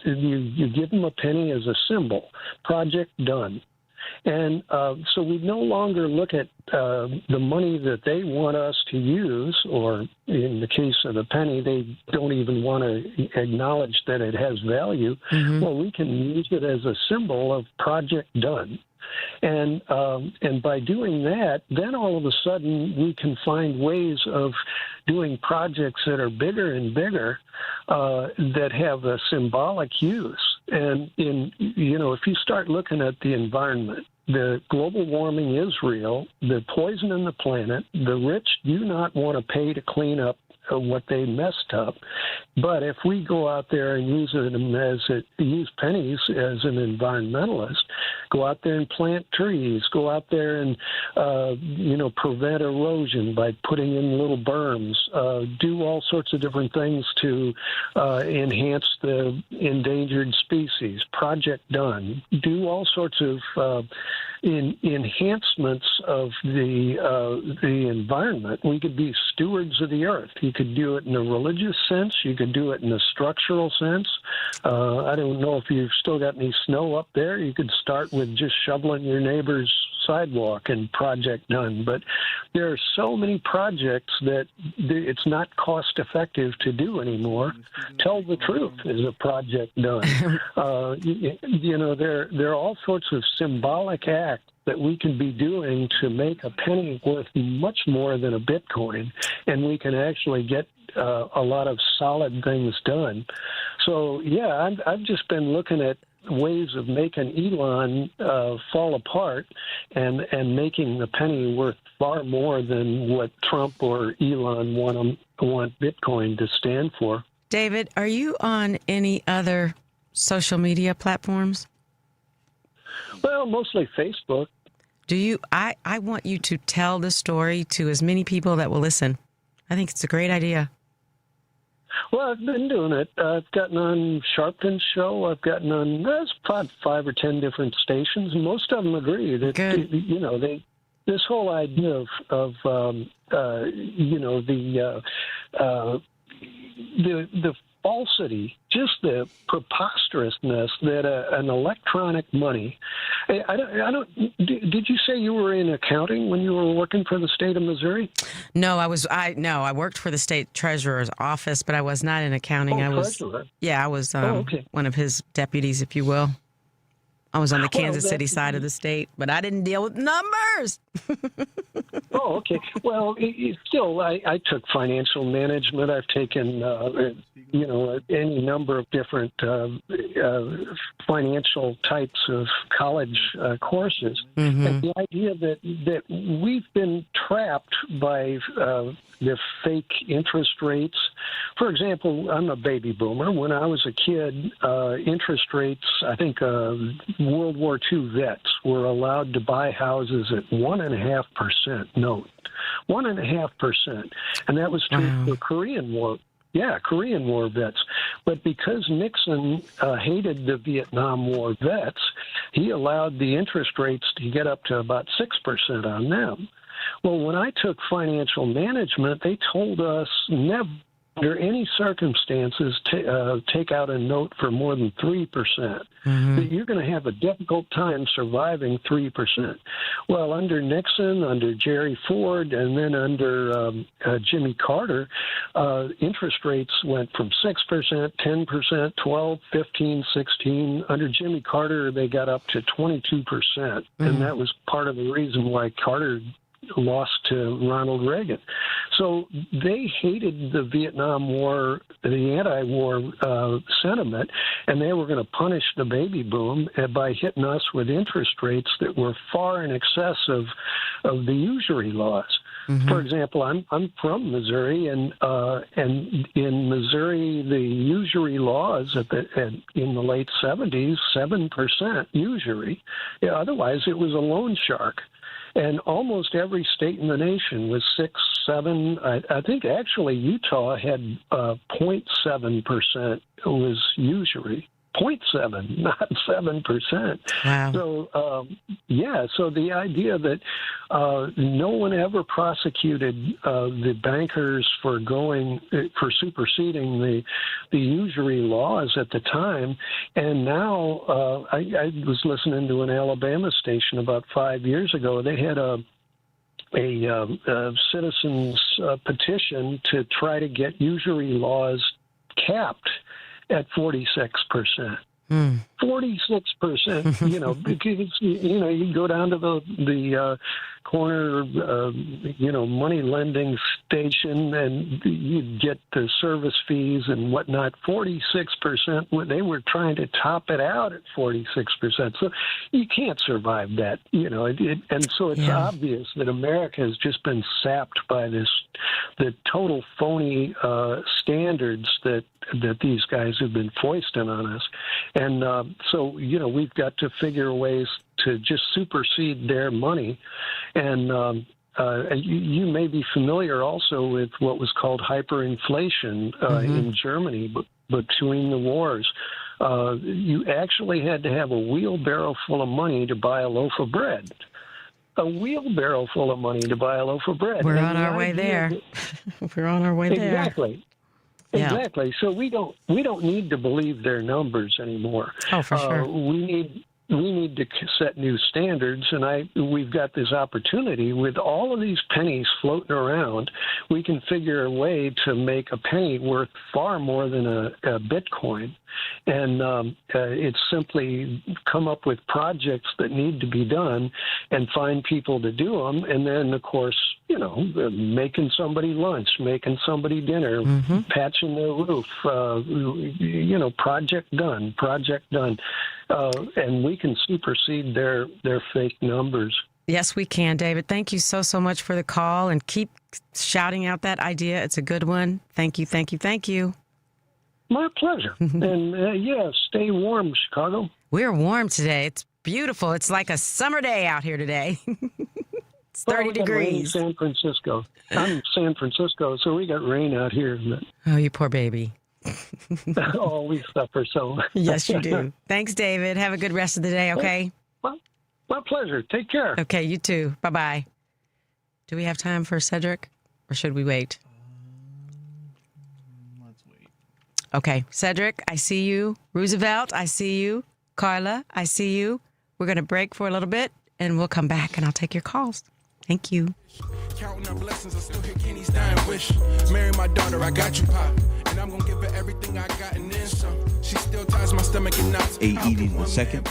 you give them a penny as a symbol. Project done. And so we no longer look at the money that they want us to use, or in the case of the penny, they don't even want to acknowledge that it has value. Well, we can use it as a symbol of project done. And by doing that, then all of a sudden we can find ways of doing projects that are bigger and bigger that have a symbolic use. And if you start looking at the environment, the global warming is real. The poison in the planet. The rich do not want to pay to clean up what they messed up. But if we go out there and use pennies as an environmentalist, go out there and plant trees, go out there and prevent erosion by putting in little berms, do all sorts of different things to enhance the endangered species. Project done. Do all sorts of enhancements of the environment. We could be stewards of the earth. You could do it in a religious sense. You could do it in a structural sense. I don't know if you've still got any snow up there. You could start with just shoveling your neighbor's sidewalk and project done. But there are so many projects that it's not cost effective to do anymore. Tell the truth is a project done. There are all sorts of symbolic acts that we can be doing to make a penny worth much more than a Bitcoin, and we can actually get a lot of solid things done. So, yeah, I've just been looking at ways of making Elon fall apart and making the penny worth far more than what Trump or Elon want Bitcoin to stand for. David, are you on any other social media platforms? Well, mostly Facebook. I want you to tell the story to as many people that will listen. I think it's a great idea. Well, I've been doing it. I've gotten on Sharpton's show. I've gotten on probably 5 or 10 different stations, and most of them agree that this whole idea of the falsity, just the preposterousness that an electronic money. Did you say you were in accounting when you were working for the state of Missouri? No, I worked for the state treasurer's office, but I was not in accounting. I was one of his deputies, if you will. I was on the Kansas City side of the state, but I didn't deal with numbers. Oh, okay. Well, still, I took financial management. I've taken, any number of different financial types of college courses. Mm-hmm. And the idea that we've been trapped by the fake interest rates. For example, I'm a baby boomer. When I was a kid, interest rates, I think World War II vets were allowed to buy houses at 1.5% note. 1.5%. And that was true for Korean War. Yeah, Korean War vets. But because Nixon hated the Vietnam War vets, he allowed the interest rates to get up to about 6% on them. Well, when I took financial management, they told us never, under any circumstances, take out a note for more than 3%. Mm-hmm. That you're going to have a difficult time surviving 3%. Well, under Nixon, under Jerry Ford, and then under Jimmy Carter, interest rates went from 6%, 10%, 12, 15, 16. Under Jimmy Carter, they got up to 22%. Mm-hmm. And that was part of the reason why Carter lost to Ronald Reagan. So they hated the Vietnam War, the anti-war sentiment, and they were going to punish the baby boom by hitting us with interest rates that were far in excess of the usury laws. Mm-hmm. For example, I'm from Missouri, and in Missouri, the usury laws in the late 70s, 7% usury. Yeah, otherwise, it was a loan shark. And almost every state in the nation was 6, 7. I think actually Utah had 0.7% was usury. 0.7, not 7%. Wow. So, so the idea that no one ever prosecuted the bankers for superseding the usury laws at the time, and now I was listening to an Alabama station about 5 years ago. They had a citizens petition to try to get usury laws capped at 46%. 46%, because, you go down to the corner, money lending station and you get the service fees and whatnot. 46%, they were trying to top it out at 46%. So you can't survive that, and so it's obvious that America has just been sapped by the total phony standards that these guys have been foisting on us. And so, we've got to figure ways to just supersede their money. And you may be familiar also with what was called hyperinflation in Germany between the wars. You actually had to have a wheelbarrow full of money to buy a loaf of bread. A wheelbarrow full of money to buy a loaf of bread. We're on our way there. We're on our way there. Exactly. Yeah. Exactly. So we don't need to believe their numbers anymore. Oh, for sure. We need to set new standards, and we've got this opportunity with all of these pennies floating around. We can figure a way to make a penny worth far more than a Bitcoin, and it's simply come up with projects that need to be done and find people to do them, and then of course, making somebody lunch, making somebody dinner, patching their roof, project done. And we can supersede their fake numbers. Yes, we can, David. Thank you so much for the call, and keep shouting out that idea. It's a good one. Thank you. My pleasure. And stay warm, Chicago. We're warm today. It's beautiful. It's like a summer day out here today. It's 30 degrees. Rain in San Francisco. I'm in San Francisco, so we got rain out here. Oh, you poor baby. Oh, we suffer so. Yes, you do. Thanks, David. Have a good rest of the day, okay? My pleasure. Take care. Okay, you too. Bye-bye. Do we have time for Cedric, or should we wait? Let's wait. Okay, Cedric, I see you. Roosevelt, I see you. Carla, I see you. We're going to break for a little bit, and we'll come back, and I'll take your calls. Thank you. Counting our blessings, I still hear Kenny's dying wish. Marry my daughter, I got you, Pop. And I'm gonna give her everything I got and then some. She still ties my stomach and knots. A. Edie II,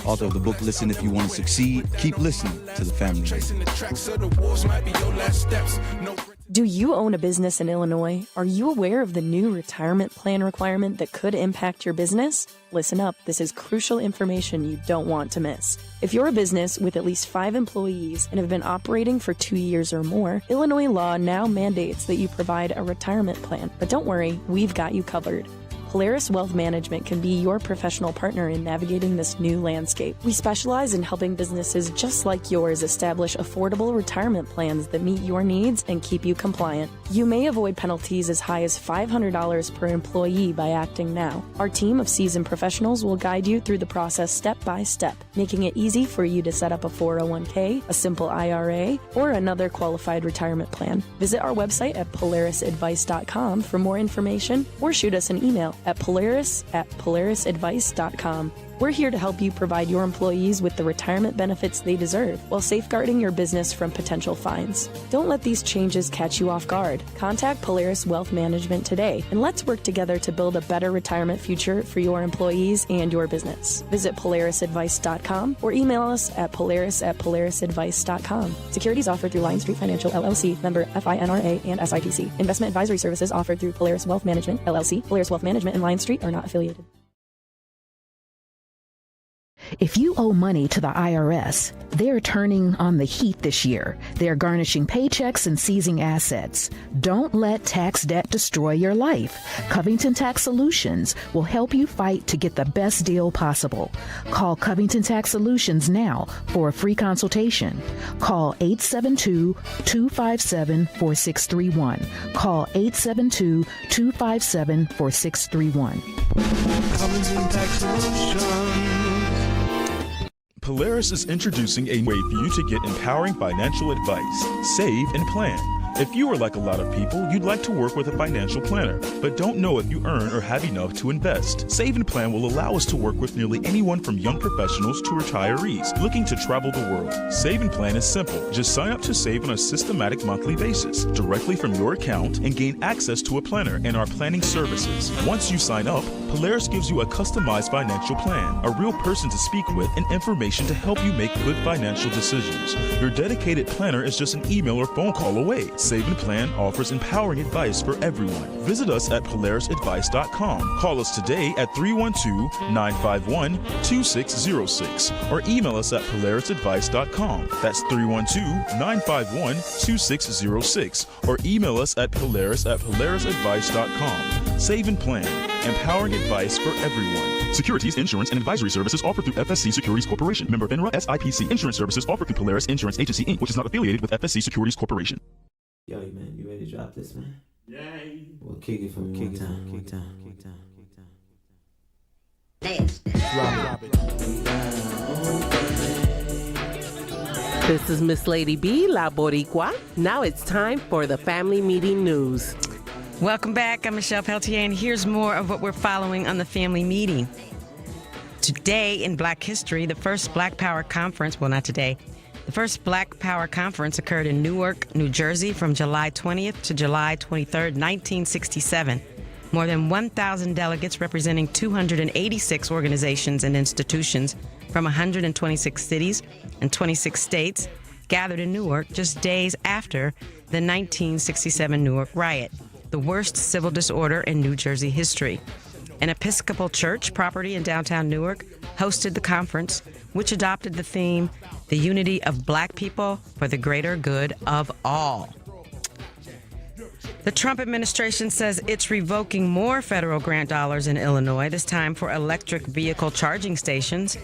author of the book Listen If You Want to Succeed. Keep listening to the family. Chasing the tracks of the wolves might be your last steps. No. Do you own a business in Illinois? Are you aware of the new retirement plan requirement that could impact your business? Listen up, this is crucial information you don't want to miss. If you're a business with at least 5 employees and have been operating for 2 years or more, Illinois law now mandates that you provide a retirement plan. But don't worry, we've got you covered. Polaris Wealth Management can be your professional partner in navigating this new landscape. We specialize in helping businesses just like yours establish affordable retirement plans that meet your needs and keep you compliant. You may avoid penalties as high as $500 per employee by acting now. Our team of seasoned professionals will guide you through the process step by step, making it easy for you to set up a 401k, a simple IRA, or another qualified retirement plan. Visit our website at polarisadvice.com for more information or shoot us an email at polarisadvice.com. We're here to help you provide your employees with the retirement benefits they deserve while safeguarding your business from potential fines. Don't let these changes catch you off guard. Contact Polaris Wealth Management today, and let's work together to build a better retirement future for your employees and your business. Visit polarisadvice.com or email us at polaris@polarisadvice.com. Securities offered through Lion Street Financial, LLC, member FINRA and SIPC. Investment advisory services offered through Polaris Wealth Management, LLC. Polaris Wealth Management and Lion Street are not affiliated. If you owe money to the IRS, they're turning on the heat this year. They're garnishing paychecks and seizing assets. Don't let tax debt destroy your life. Covington Tax Solutions will help you fight to get the best deal possible. Call Covington Tax Solutions now for a free consultation. Call 872-257-4631. Call 872-257-4631. Covington Tax Solutions. Polaris is introducing a way for you to get empowering financial advice. Save and plan. If you are like a lot of people, you'd like to work with a financial planner, but don't know if you earn or have enough to invest. Save and Plan will allow us to work with nearly anyone from young professionals to retirees looking to travel the world. Save and Plan is simple. Just sign up to save on a systematic monthly basis directly from your account and gain access to a planner and our planning services. Once you sign up, Polaris gives you a customized financial plan, a real person to speak with, and information to help you make good financial decisions. Your dedicated planner is just an email or phone call away. Save and Plan offers empowering advice for everyone. Visit us at polarisadvice.com. Call us today at 312-951-2606 or email us at polarisadvice.com. That's 312-951-2606 or email us at polarisadvice.com. Save and Plan, empowering advice for everyone. Securities, insurance, and advisory services offered through FSC Securities Corporation. Member FINRA, SIPC. Insurance services offered through Polaris Insurance Agency, Inc., which is not affiliated with FSC Securities Corporation. Yo, man, you ready to drop this, man? Yay. We'll kick it from one time. Drop it. This is Miss Lady B, La Boricua. Now it's time for the Family Meeting News. Welcome back. I'm Michelle Peltier, and here's more of what we're following on the Family Meeting. Today in Black History, the first Black Power Conference, well, not today, the first Black Power Conference occurred in Newark, New Jersey from July 20th to July 23rd, 1967. More than 1,000 delegates representing 286 organizations and institutions from 126 cities and 26 states gathered in Newark just days after the 1967 Newark riot, the worst civil disorder in New Jersey history. An Episcopal church property in downtown Newark hosted the conference, which adopted the theme, the unity of Black people for the greater good of all. The Trump administration says it's revoking more federal grant dollars in Illinois, this time for electric vehicle charging stations.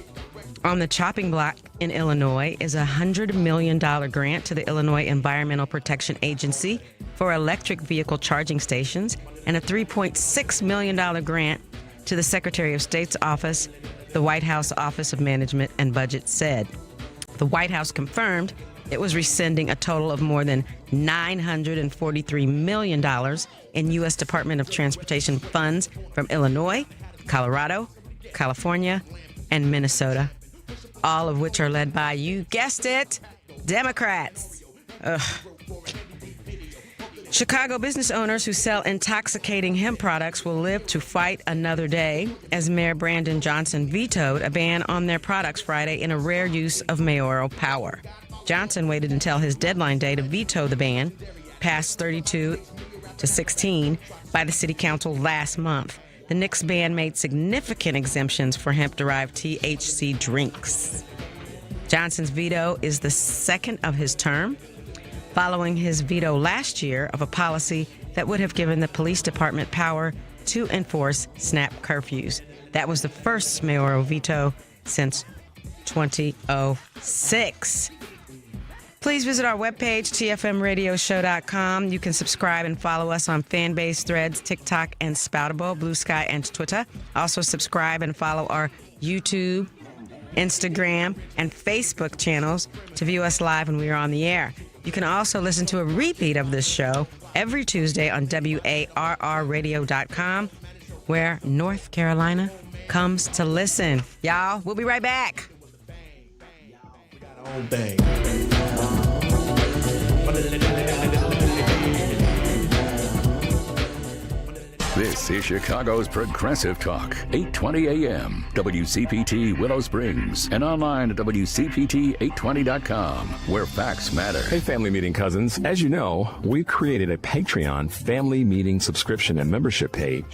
On the chopping block in Illinois is a $100 million grant to the Illinois Environmental Protection Agency for electric vehicle charging stations and a $3.6 million grant to the Secretary of State's office, the White House Office of Management and Budget said. The White House confirmed it was rescinding a total of more than $943 million in U.S. Department of Transportation funds from Illinois, Colorado, California, and Minnesota, all of which are led by, you guessed it, Democrats. Ugh. Chicago business owners who sell intoxicating hemp products will live to fight another day, as Mayor Brandon Johnson vetoed a ban on their products Friday in a rare use of mayoral power. Johnson waited until his deadline day to veto the ban, passed 32-16 by the city council last month. The Knicks ban made significant exemptions for hemp-derived THC drinks. Johnson's veto is the second of his term, following his veto last year of a policy that would have given the police department power to enforce snap curfews. That was the first mayoral veto since 2006. Please visit our webpage, tfmradioshow.com. You can subscribe and follow us on Fanbase, Threads, TikTok, and Spoutable, Blue Sky, and Twitter. Also subscribe and follow our YouTube, Instagram, and Facebook channels to view us live when we are on the air. You can also listen to a repeat of this show every Tuesday on WARRradio.com, where North Carolina comes to listen. Y'all, we'll be right back. All day. This is Chicago's Progressive Talk, 820 AM, WCPT Willow Springs, and online at WCPT820.com, where facts matter. Hey, Family Meeting cousins. As you know, we've created a Patreon Family Meeting subscription and membership page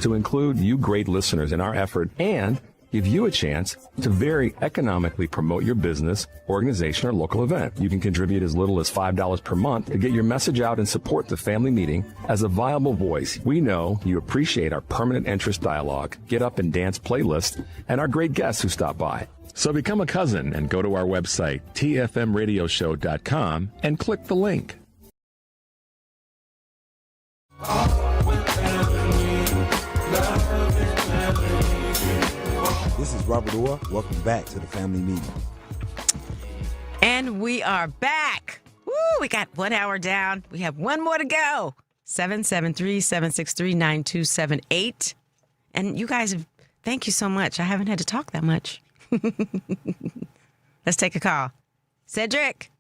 to include you great listeners in our effort and give you a chance to very economically promote your business, organization, or local event. You can contribute as little as $5 per month to get your message out and support the Family Meeting as a viable voice. We know you appreciate our permanent interest dialogue, get up and dance playlist, and our great guests who stop by. So become a cousin and go to our website, tfmradioshow.com, and click the link. This is Robert Orr. Welcome back to the Family Meeting. And we are back. Woo, we got 1 hour down. We have one more to go. 773-763-9278. And you guys, thank you so much. I haven't had to talk that much. Let's take a call. Cedric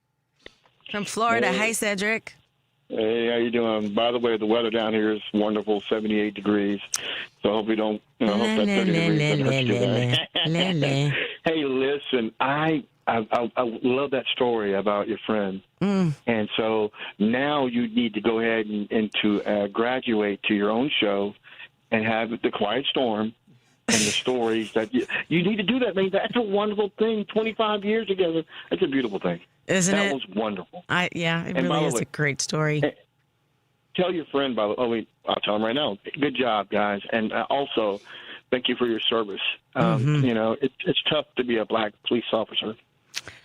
from Florida. Hey. Hi, Cedric. Hey, how you doing? By the way, the weather down here is wonderful, 78 degrees. So I hope we don't, hope that 30 degrees doesn't hurt you bad. Hey, listen, I love that story about your friend. And so now you need to go ahead and to graduate to your own show and have The Quiet Storm and the stories that you need to do that. I mean, that's a wonderful thing. 25 years together. That's a beautiful thing. Isn't it? That was wonderful. Yeah, it And by really the is way, a great story. Tell your friend, by the way, I'll tell him right now. Good job, guys. And also, thank you for your service. You know, it's tough to be a black police officer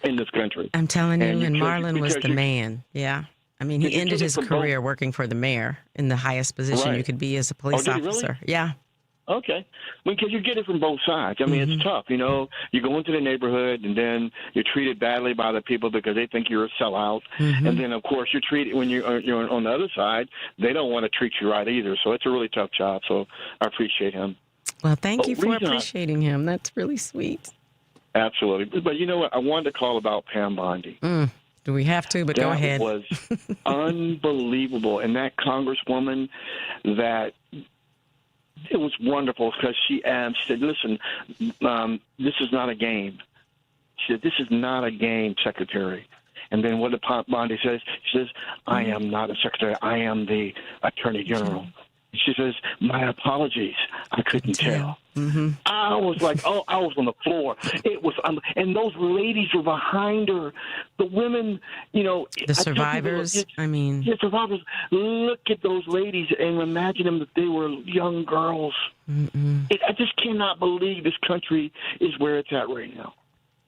in this country. I'm telling you, and because- Marlon was because the you- man. Yeah. I mean, he Did you ended do it his for both? career working for the mayor in the highest position Right. you could be as a police did he really? officer. Yeah. Okay. Because you get it from both sides. I mean, it's tough. You know, you go into the neighborhood and then you're treated badly by the people because they think you're a sellout. And then, of course, you're treated when you're on the other side, they don't want to treat you right either. So it's a really tough job. So I appreciate him. Well, thank you for reason I- appreciating him. That's really sweet. Absolutely. But you know what? I wanted to call about Pam Bondi. Do we have to? But go ahead. That was unbelievable. And that congresswoman, that it was wonderful because she said, listen, this is not a game. She said, this is not a game, Secretary. And then what did Bondi says? She says, I am not a secretary. I am the Attorney General. She says, my apologies. I couldn't tell. I was like, I was on the floor. It was, and those ladies were behind her. The women, you know. The survivors, I mean. Yeah, survivors. Look at those ladies and imagine them that they were young girls. I just cannot believe this country is where it's at right now.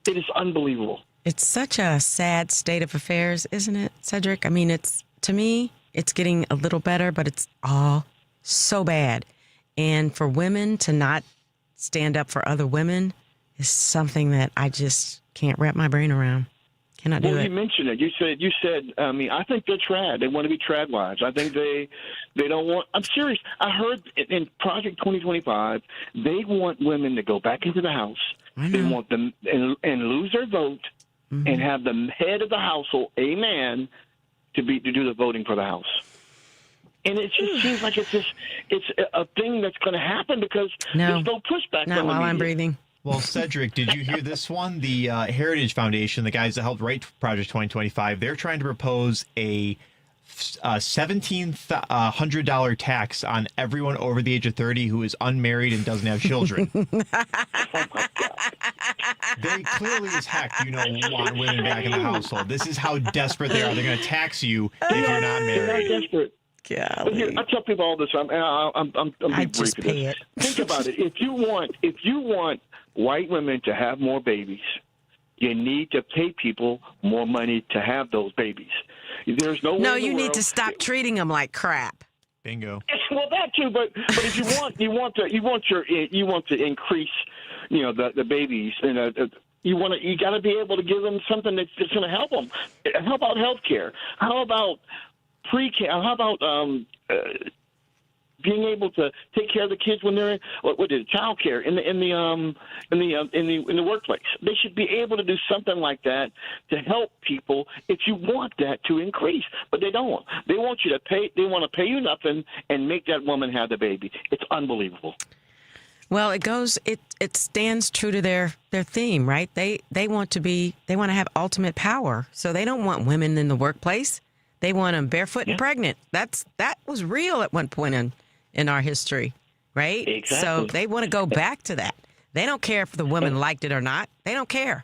It is unbelievable. It's such a sad state of affairs, isn't it, Cedric? I mean, to me, it's getting a little better, but it's all so bad. And for women to not stand up for other women is something that I just can't wrap my brain around. Cannot do Well, it. you mentioned it. You said. I mean, I think they're trad. They want to be trad wives. I think they don't want. I'm serious. I heard in Project 2025, they want women to go back into the house. They want them and lose their vote and have the head of the household, a man, to do the voting for the house. And it just seems like it's a thing that's going to happen because there's no pushback. Not from the while I'm media. breathing. Well, Cedric, did you hear this one? The Heritage Foundation, the guys that helped write Project 2025, they're trying to propose a $1,700 tax on everyone over the age of 30 who is unmarried and doesn't have children. They clearly as heck, want women back in the household. This is how desperate they are. They're going to tax you if you're not They're married. not desperate. Golly. I tell people all the time, and I'm being just brief with pay this. it. Think about it. If you want white women to have more babies, you need to pay people more money to have those babies. There's no way No, in the you need world- to stop treating them like crap. Bingo. Well, that too, but if you want to increase, the babies, and you got to be able to give them something that's going to help them. How about healthcare? How about pre-care? How about being able to take care of the kids when they're child care in the workplace? They should be able to do something like that to help people if you want that to increase. But they don't. They want you to pay. They want to pay you nothing and make that woman have the baby. It's unbelievable. Well, it stands true to their theme, right? They want to have ultimate power. So they don't want women in the workplace. They want them barefoot and pregnant. That was real at one point in our history, right? Exactly. So they want to go back to that. They don't care if the women liked it or not. They don't care.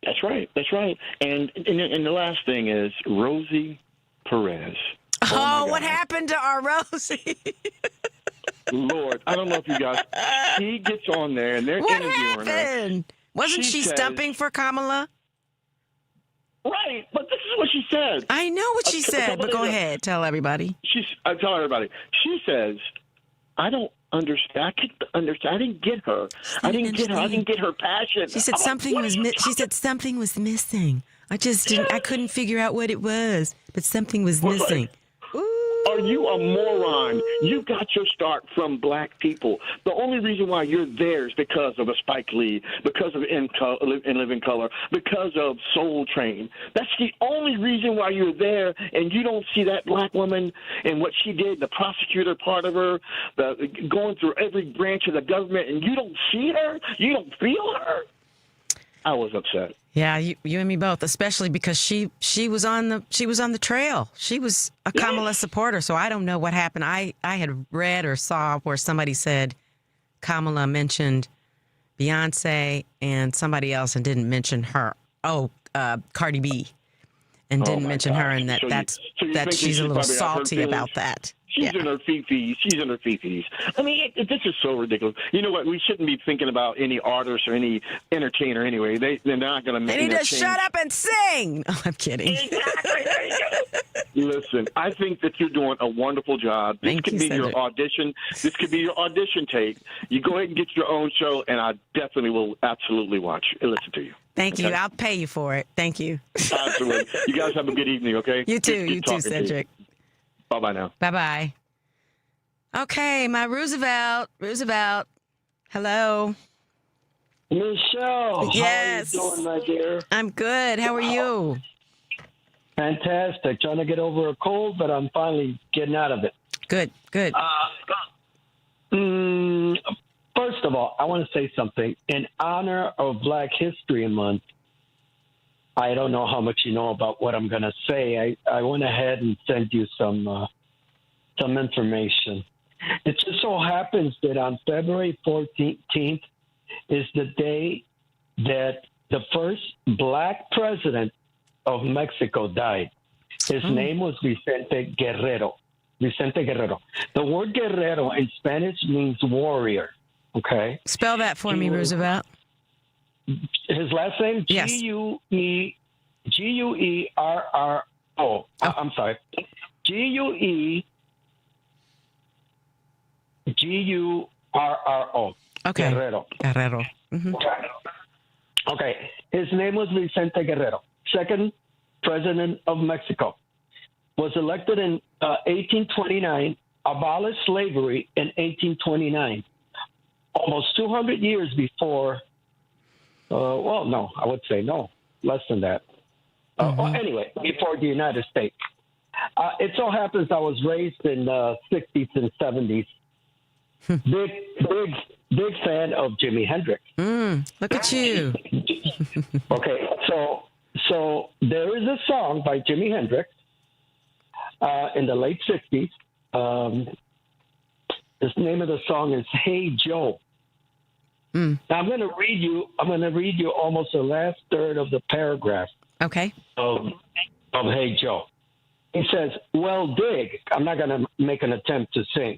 That's right. That's right. And the last thing is Rosie Perez. Oh, what happened to our Rosie? Lord, I don't know if you guys. She gets on there and they're What interviewing happened? her. Wasn't she says- stumping for Kamala? Right, but this is what she said. I know what she said, but go ahead. Tell everybody. I tell everybody. She says, "I don't understand. I can't understand. I didn't get her. I didn't get her. I didn't get her passion." She said I'm like, something what was. are you She said something was missing. I just didn't. I couldn't figure out what it was, but something was Well, missing. Are you a moron? You got your start from black people. The only reason why you're there is because of a Spike Lee, because of In Living Color, because of Soul Train. That's the only reason why you're there, and you don't see that black woman and what she did, the prosecutor part of her, going through every branch of the government, and you don't see her? You don't feel her? I was upset. Yeah, you and me both, especially because she was on the trail. She was a Kamala supporter, so I don't know what happened. I had read or saw where somebody said Kamala mentioned Beyonce and somebody else and didn't mention her. Cardi B, and didn't mention her, and that she's a little salty about that. She's in her fifis. She's in her fifis. I mean, this is so ridiculous. You know what? We shouldn't be thinking about any artist or any entertainer anyway. They're not going to make. They need to shut up and sing. No, I'm kidding. Exactly. There you go. Listen, I think that you're doing a wonderful job. This could be your audition. This could be your audition tape. You go ahead and get your own show, and I definitely will absolutely watch and listen to you. Thank you. I'll pay you for it. Thank you. Absolutely. You guys have a good evening, okay? You too. Good You too, talking to you. Cedric. Bye-bye now. Bye-bye. Okay, my Roosevelt. Hello. Michelle, yes. how are you doing, my dear? I'm good. How are you? Fantastic. Trying to get over a cold, but I'm finally getting out of it. Good. First of all, I want to say something. In honor of Black History Month, I don't know how much you know about what I'm going to say. I went ahead and sent you some information. It just so happens that on February 14th is the day that the first black president of Mexico died. His name was Vicente Guerrero. The word guerrero in Spanish means warrior. Okay. Spell that for me, Roosevelt. His last name, yes. Guerrero. I'm sorry. Guerrero. Okay. Guerrero. Mm-hmm. Okay. His name was Vicente Guerrero, second president of Mexico. Was elected in 1829, abolished slavery in 1829. Almost 200 years before, less than that. Anyway, before the United States. It so happens I was raised in the 60s and 70s. Big fan of Jimi Hendrix. Look at you. Okay, so there is a song by Jimi Hendrix in the late 60s. The name of the song is "Hey Joe." Now I'm going to read you almost the last third of the paragraph. Okay. Of "Hey Joe." He says, "Well, dig." I'm not going to make an attempt to sing.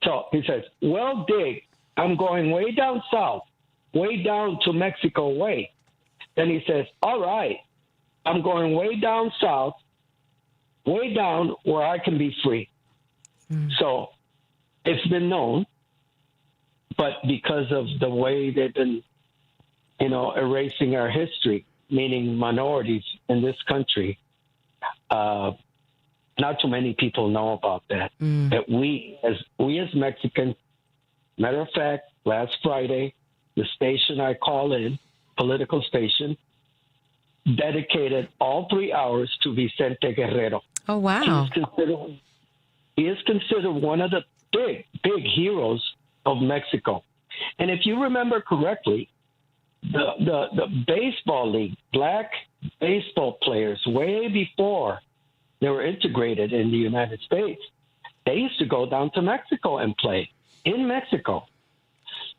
So he says, "Well, dig. I'm going way down south, way down to Mexico way." Then he says, "All right. I'm going way down south, way down where I can be free." So it's been known, but because of the way they've been, erasing our history, meaning minorities in this country, not too many people know about that. That we as Mexicans, matter of fact, last Friday, the station I call in, political station, dedicated all 3 hours to Vicente Guerrero. Oh, wow. He is considered one of the big heroes of Mexico. And if you remember correctly, the baseball league, black baseball players, way before they were integrated in the United States, they used to go down to Mexico and play in Mexico.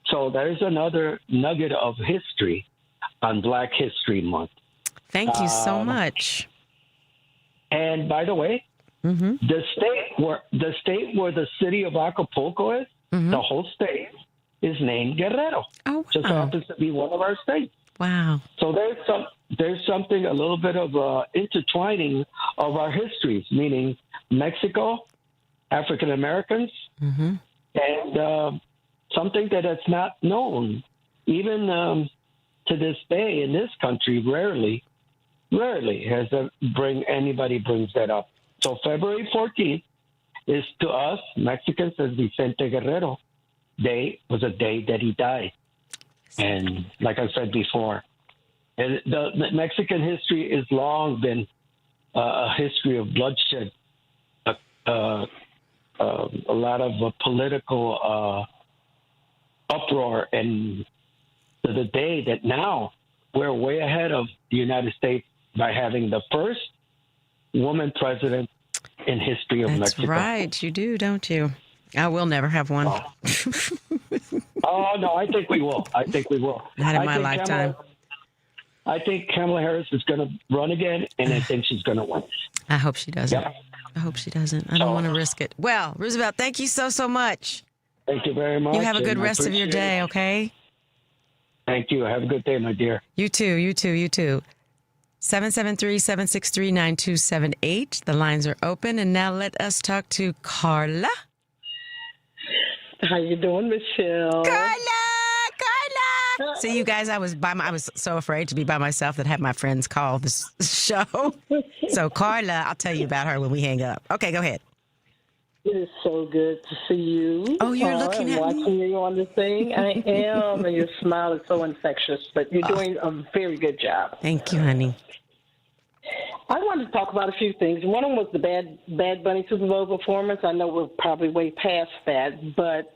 So there's another nugget of history on Black History Month. Thank you so much. And by the way, the state where the city of Acapulco is, the whole state is named Guerrero. Oh, wow. Just happens to be one of our states. Wow. So there's something, a little bit of intertwining of our histories, meaning Mexico, African Americans, and something that is not known, even to this day in this country. Rarely has anybody brings that up. So February 14th is to us Mexicans as Vicente Guerrero Day was a day that he died, and like I said before, the Mexican history has long been a history of bloodshed, a lot of political uproar, and to the day that now we're way ahead of the United States by having the first woman president in history of Mexico. That's right. You do, don't you? I will never have one. Oh, no, I think we will. Not in my lifetime. I think Kamala Harris is going to run again, and I think she's going to win. I hope she doesn't. Yeah. I hope she doesn't. I don't want to risk it. Well, Roosevelt, thank you so much. Thank you very much. You have a good and rest of your day, okay? Thank you. Have a good day, my dear. You too. 773-763-9278. The lines are open. And now let us talk to Carla. How you doing, Michelle? Carla! See, you guys, I was so afraid to be by myself that I had my friends call this show. So, Carla, I'll tell you about her when we hang up. Okay, go ahead. It is so good to see you. Oh, you're looking at me? Watching you on the thing. I am, and your smile is so infectious, but you're doing a very good job. Thank you, honey. I wanted to talk about a few things. One of them was the Bad Bunny Super Bowl performance. I know we're probably way past that, but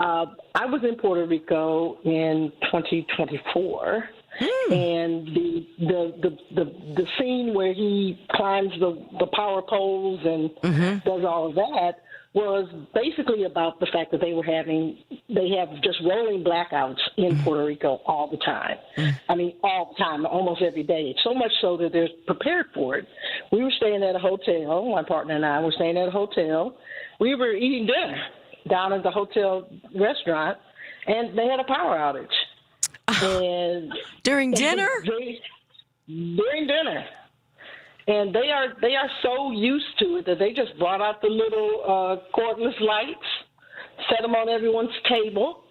I was in Puerto Rico in 2024, and the scene where he climbs the power poles and does all of that was basically about the fact that they have just rolling blackouts in Puerto Rico all the time. I mean, all the time, almost every day. So much so that they're prepared for it. We were staying at a hotel. My partner and I were staying at a hotel. We were eating dinner down at the hotel restaurant, and they had a power outage. And during dinner? During dinner. And they are so used to it that they just brought out the little cordless lights, set them on everyone's table,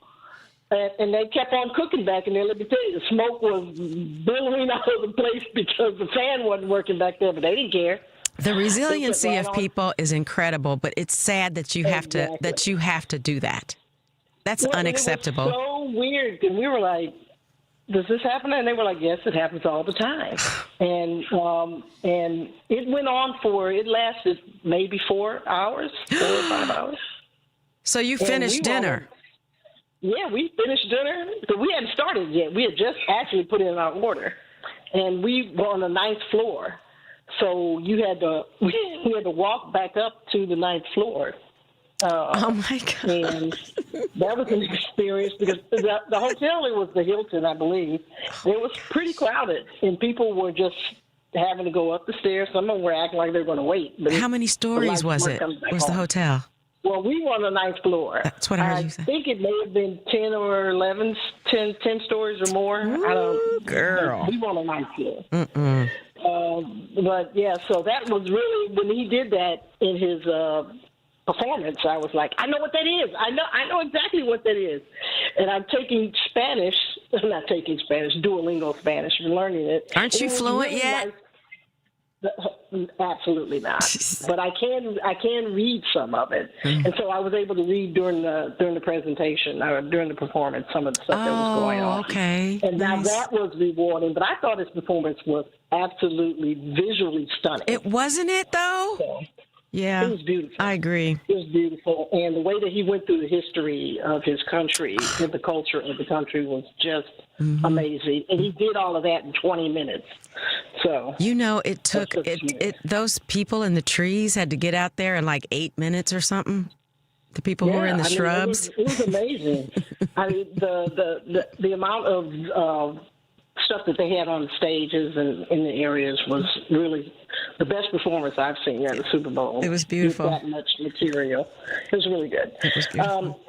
and they kept on cooking back in there. Let me tell you, the smoke was billowing out of the place because the fan wasn't working back there, but they didn't care. The resiliency of people is incredible, but it's sad that you have to do that. That's unacceptable. It was so weird, and we were like, does this happen? And they were like, yes, it happens all the time. And it went on it lasted maybe 4 hours, 4 or 5 hours. So you finished dinner? Yeah, we finished dinner. But we hadn't started yet. We had just actually put in our order. And we were on the 9th floor. So we had to walk back up to the 9th floor. Oh my God! And that was an experience because the hotel, it was the Hilton, I believe. It was pretty crowded, and people were just having to go up the stairs. Some of them were acting like they were going to wait. But how many stories was it? Was the hotel? Well, we were on the 9th floor. That's what I heard you say. I think it may have been 10 or 11, 10 stories or more. Ooh, I don't. Girl, we were on the 9th floor. Mm-mm. But yeah, so that was really when he did that in his performance. I was like, I know what that is. I know exactly what that is. And I'm taking Spanish. Not taking Spanish, Duolingo Spanish. I'm learning it. Aren't you fluent really yet? Absolutely not. But I can read some of it, and so I was able to read during the presentation or during the performance some of the stuff that was going on. Okay. And now that was rewarding. But I thought his performance was absolutely visually stunning. It wasn't it though. So, yeah, it was beautiful. I agree. It was beautiful, and the way that he went through the history of his country and the culture of the country was just amazing. And he did all of that in 20 minutes. So it took those people in the trees had to get out there in like 8 minutes or something. The people who were in the shrubs. It was amazing. I mean, the amount of stuff that they had on the stages and in the areas was really the best performance I've seen at the Super Bowl. It was beautiful. With that much material. It was really good. It was beautiful.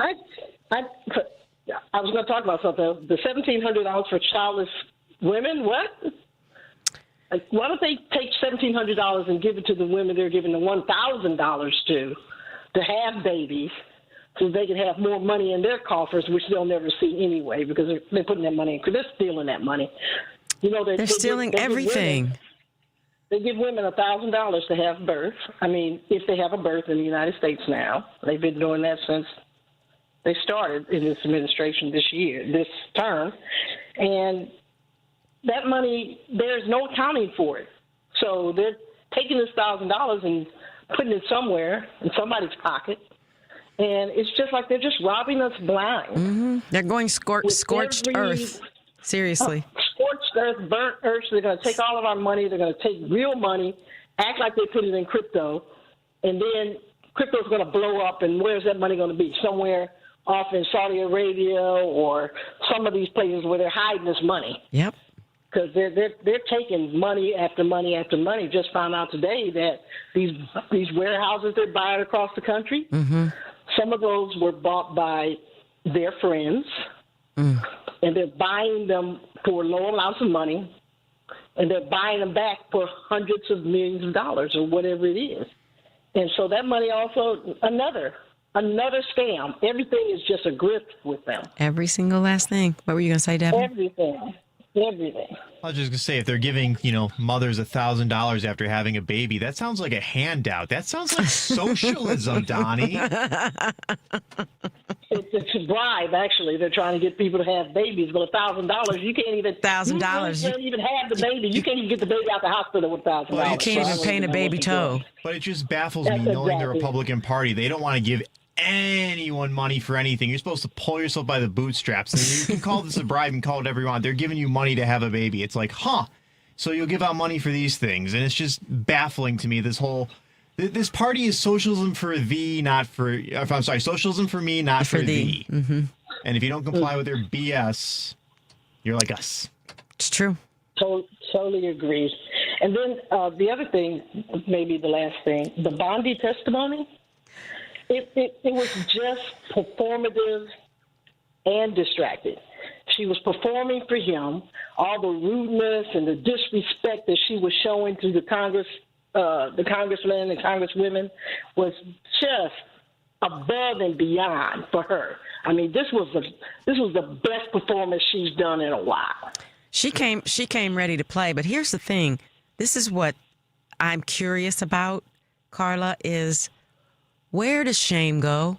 I was going to talk about something. The $1,700 for childless women. What? Like, why don't they take $1,700 and give it to the women they're giving the $1,000 to have babies, so they can have more money in their coffers, which they'll never see anyway because they're putting that money in. Because they're stealing that money. They're stealing everything. They give women $1,000 to have birth. I mean, if they have a birth in the United States now, they've been doing that since they started in this administration this term, and that money, there's no accounting for it. So they're taking this $1,000 and putting it somewhere in somebody's pocket, and it's just like they're just robbing us blind. Mm-hmm. They're going scorched earth. Seriously. Scorched earth, burnt earth. They're going to take all of our money. They're going to take real money, act like they put it in crypto, and then crypto's going to blow up, and where's that money going to be? Somewhere off in Saudi Arabia or some of these places where they're hiding this money. Yep. Because they're taking money after money after money. Just found out today that these warehouses they're buying across the country, some of those were bought by their friends, and they're buying them for low amounts of money, and they're buying them back for hundreds of millions of dollars or whatever it is. And so that money also another scam. Everything is just a grift with them. Every single last thing. What were you going to say, Devin? Everything. I was just gonna say, if they're giving, mothers $1,000 after having a baby, that sounds like a handout. That sounds like socialism, Donnie. It's a bribe, actually. They're trying to get people to have babies, but $1,000, you can't even. $1,000. You can't even have the baby. You can't even get the baby out the hospital with $1,000. Well, you can't even paint a baby toe. But it just baffles me knowing the Republican Party. They don't want to give anyone money for anything. You're supposed to pull yourself by the bootstraps. And you can call this a bribe and call it whatever you want. They're giving you money to have a baby. It's like, so you'll give out money for these things. And it's just baffling to me, this party is socialism for thee, not for, socialism for me, not for thee. Mm-hmm. And if you don't comply with their BS, you're like us. It's true. Totally agreed. And then the other thing, maybe the last thing, the Bondi testimony, it was just performative and distracted. She was performing for him. All the rudeness and the disrespect that she was showing to the congressmen and congresswomen was just above and beyond for her. I mean, this was the best performance she's done in a while. She came ready to play, but here's the thing. This is what I'm curious about, Carla, is where does shame go?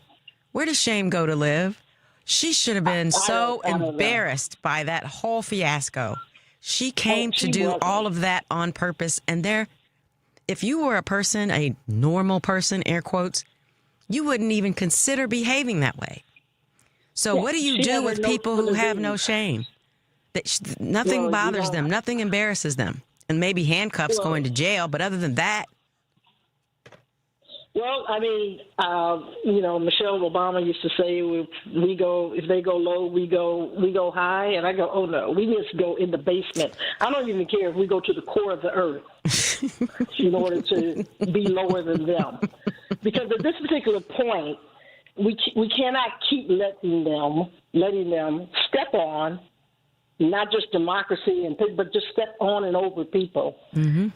Where does shame go to live? She should have been so embarrassed by that whole fiasco. She came to do all of that on purpose. And if you were a normal person, air quotes, you wouldn't even consider behaving that way. So what do you do with people who have no shame? Nothing bothers them. Nothing embarrasses them. And maybe handcuffs going to jail. But other than that. Well, I mean, Michelle Obama used to say, if they go low, we go high. And I go, oh, no, we just go in the basement. I don't even care if we go to the core of the earth in order to be lower than them. Because at this particular point, we cannot keep letting them step on, not just democracy, but just step on and over people, and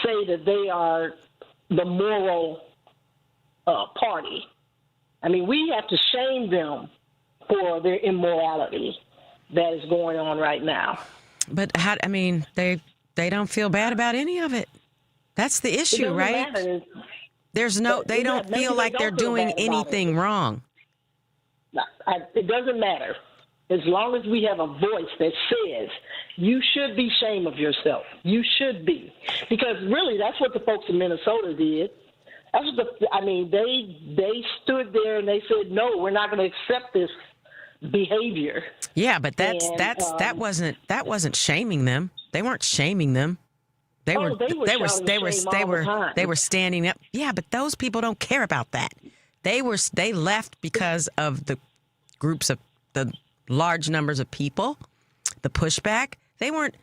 say that they are the moral party. I mean, we have to shame them for their immorality that is going on right now. But they don't feel bad about any of it. That's the issue, right? They don't feel like they're doing anything wrong. It doesn't matter. As long as we have a voice that says, you should be ashamed of yourself. You should be. Because really, that's what the folks in Minnesota did. They stood there and they said, no, we're not going to accept this behavior. Yeah, but that wasn't shaming them. They weren't shaming them. They were standing up. Yeah, but those people don't care about that. They left because of the groups of the large numbers of people, the pushback. They weren't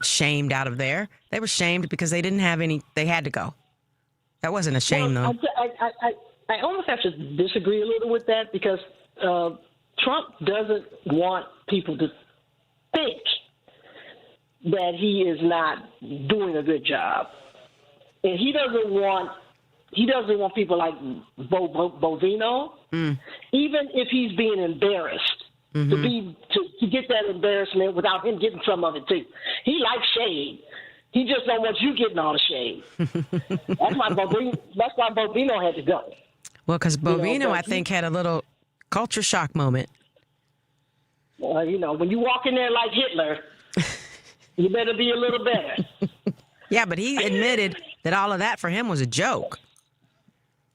shamed out of there. They were shamed because they didn't have any. They had to go. That wasn't a shame, though. I almost have to disagree a little with that because Trump doesn't want people to think that he is not doing a good job, and he doesn't want people like Bovino, even if he's being embarrassed, to get that embarrassment without him getting some of it too. He likes shade. He just don't want you getting all the shade. That's why Bovino had to go. Well, because Bovino, I think, had a little culture shock moment. Well, when you walk in there like Hitler, you better be a little better. Yeah, but he admitted that all of that for him was a joke.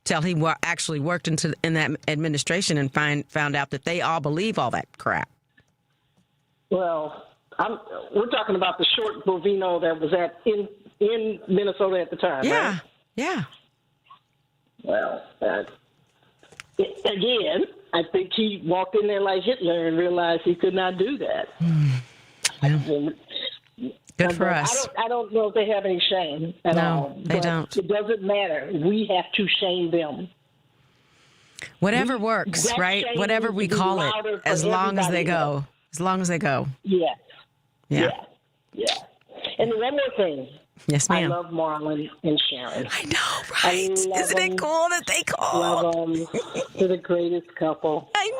Till he actually worked in that administration and found out that they all believe all that crap. Well, we're talking about the short Bovino that was in Minnesota at the time. Yeah, right? Yeah. Well, again, I think he walked in there like Hitler and realized he could not do that. Good for us. I don't know if they have any shame at all. No, they don't. It doesn't matter. We have to shame them. Whatever works, right? Whatever we call it, as long as they go. As long as they go. Yes. Yeah. And one more thing. Yes, ma'am. I love Marlon and Sharon. I know, right? Isn't it cool that they called? Love them. They're the greatest couple. I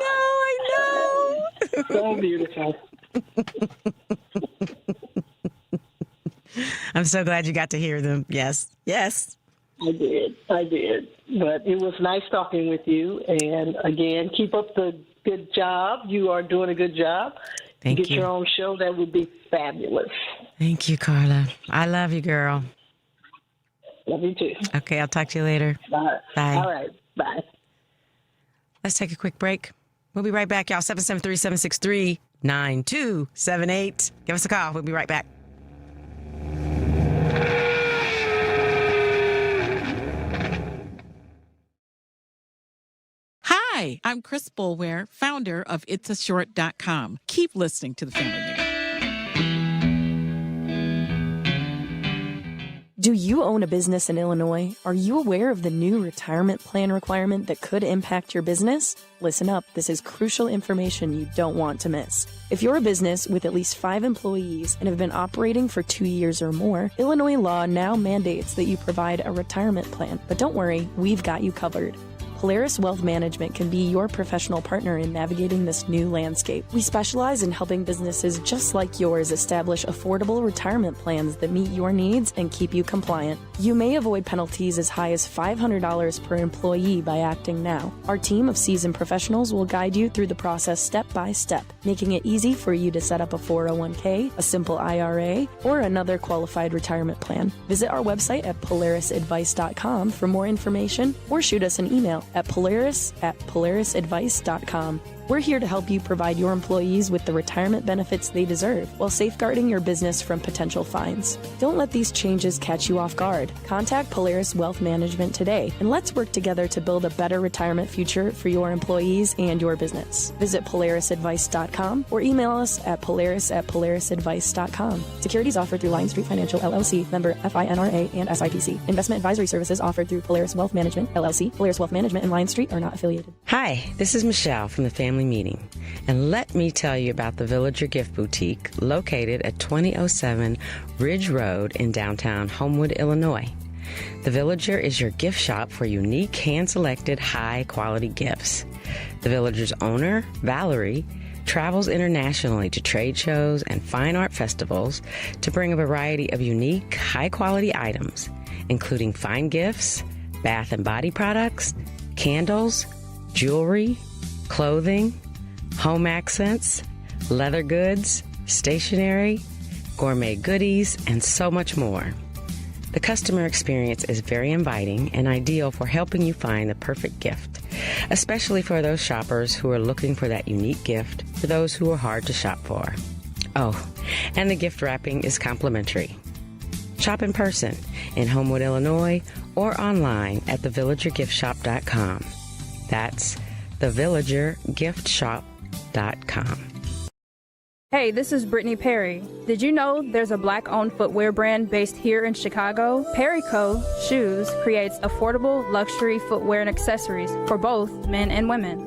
know. So beautiful. I'm so glad you got to hear them. Yes. I did. But it was nice talking with you. And again, keep up the good job. You are doing a good job. Thank you. Get your own show. That would be fabulous. Thank you, Carla. I love you, girl. Love you too. Okay, I'll talk to you later. Bye. Bye. All right. Bye. Let's take a quick break. We'll be right back, y'all. 773-763-9278. Give us a call. We'll be right back. Hi, I'm Chris Boulware, founder of itsashort.com. Keep listening to the Family Meeting. Do you own a business in Illinois? Are you aware of the new retirement plan requirement that could impact your business? Listen up, this is crucial information you don't want to miss. If you're a business with at least 5 employees and have been operating for 2 years or more, Illinois law now mandates that you provide a retirement plan. But don't worry, we've got you covered. Polaris Wealth Management can be your professional partner in navigating this new landscape. We specialize in helping businesses just like yours establish affordable retirement plans that meet your needs and keep you compliant. You may avoid penalties as high as $500 per employee by acting now. Our team of seasoned professionals will guide you through the process step by step, making it easy for you to set up a 401k, a simple IRA, or another qualified retirement plan. Visit our website at polarisadvice.com for more information or shoot us an email at polaris@polarisadvice.com. We're here to help you provide your employees with the retirement benefits they deserve while safeguarding your business from potential fines. Don't let these changes catch you off guard. Contact Polaris Wealth Management today and let's work together to build a better retirement future for your employees and your business. Visit polarisadvice.com or email us at polaris@polarisadvice.com. Securities offered through Lion Street Financial LLC, member FINRA and SIPC. Investment advisory services offered through Polaris Wealth Management LLC. Polaris Wealth Management and Lion Street are not affiliated. Hi, this is Michelle from the Family Meeting, and let me tell you about the Villager Gift Boutique located at 2007 Ridge Road in downtown Homewood, Illinois. The Villager is your gift shop for unique, hand-selected, high-quality gifts. The Villager's owner, Valerie, travels internationally to trade shows and fine art festivals to bring a variety of unique, high-quality items, including fine gifts, bath and body products, candles, jewelry, clothing, home accents, leather goods, stationery, gourmet goodies, and so much more. The customer experience is very inviting and ideal for helping you find the perfect gift, especially for those shoppers who are looking for that unique gift for those who are hard to shop for. Oh, and the gift wrapping is complimentary. Shop in person in Homewood, Illinois, or online at thevillagergiftshop.com. That's thevillagergiftshop.com. Hey, this is Brittany Perry. Did you know there's a Black-owned footwear brand based here in Chicago? Perry Co. Shoes creates affordable luxury footwear and accessories for both men and women.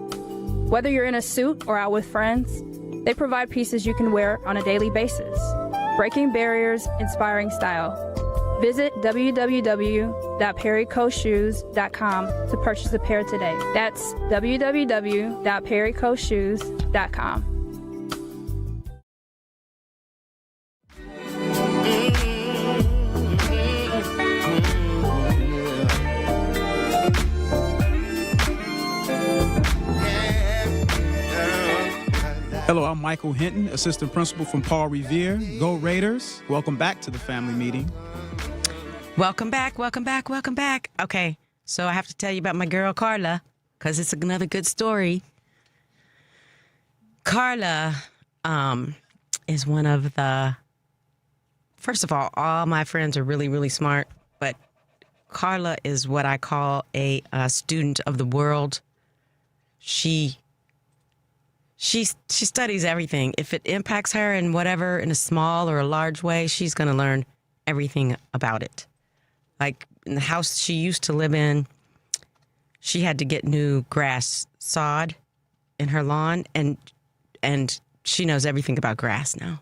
Whether you're in a suit or out with friends, they provide pieces you can wear on a daily basis. Breaking barriers, inspiring style. Visit www.perrycoshoes.com to purchase a pair today. That's www.perrycoshoes.com. Hello, I'm Michael Hinton, assistant principal from Paul Revere. Go Raiders. Welcome back to the family meeting. Welcome back, welcome back, welcome back. Okay, so I have to tell you about my girl Carla, because it's another good story. Carla is one of the, first of all my friends are really, really smart, but Carla is what I call a student of the world. She studies everything. If it impacts her in whatever, in a small or a large way, she's going to learn everything about it. Like in the house she used to live in, she had to get new grass sod in her lawn, and she knows everything about grass now.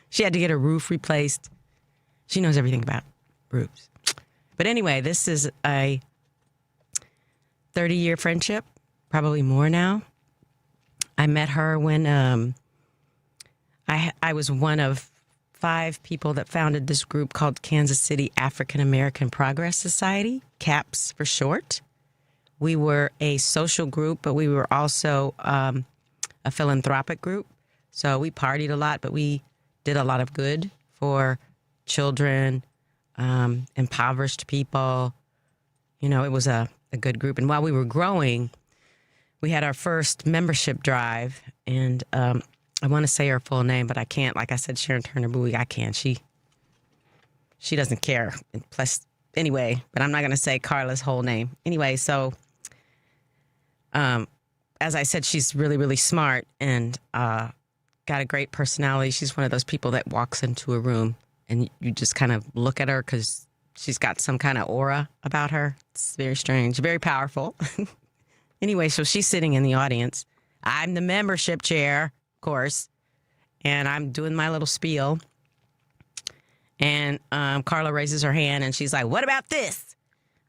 She had to get her roof replaced. She knows everything about roofs. But anyway, this is a 30-year friendship, probably more now. I met her when I was one of 5 people that founded this group called Kansas City African American Progress Society, CAPS for short. We were a social group, but we were also a philanthropic group. So we partied a lot, but we did a lot of good for children, impoverished people. You know, it was a good group. And while we were growing, we had our first membership drive, and I want to say her full name, but I can't. Like I said, Sharon Turner Bowie, I can't. She doesn't care. Plus, anyway, but I'm not going to say Carla's whole name. Anyway, so as I said, she's really, really smart and got a great personality. She's one of those people that walks into a room and you just kind of look at her because she's got some kind of aura about her. It's very strange, very powerful. Anyway, so she's sitting in the audience. I'm the membership chair, of course, and I'm doing my little spiel. And Carla raises her hand and she's like, "What about this?"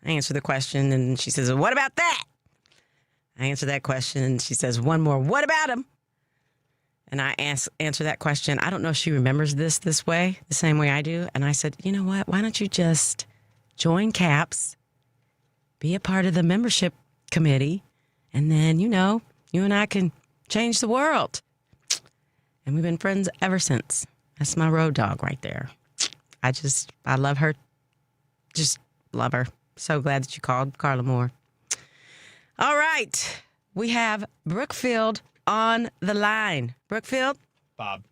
I answer the question, and she says, what about that? I answer that question, and she says, one more, what about him? And I answer that question. I don't know if she remembers this way, the same way I do. And I said, you know what? Why don't you just join CAPS, be a part of the membership committee, and then, you and I can change the world. And we've been friends ever since. That's my road dog right there. I love her. Just love her. So glad that you called, Carla Moore. All right. We have Brookfield on the line. Brookfield? Bob.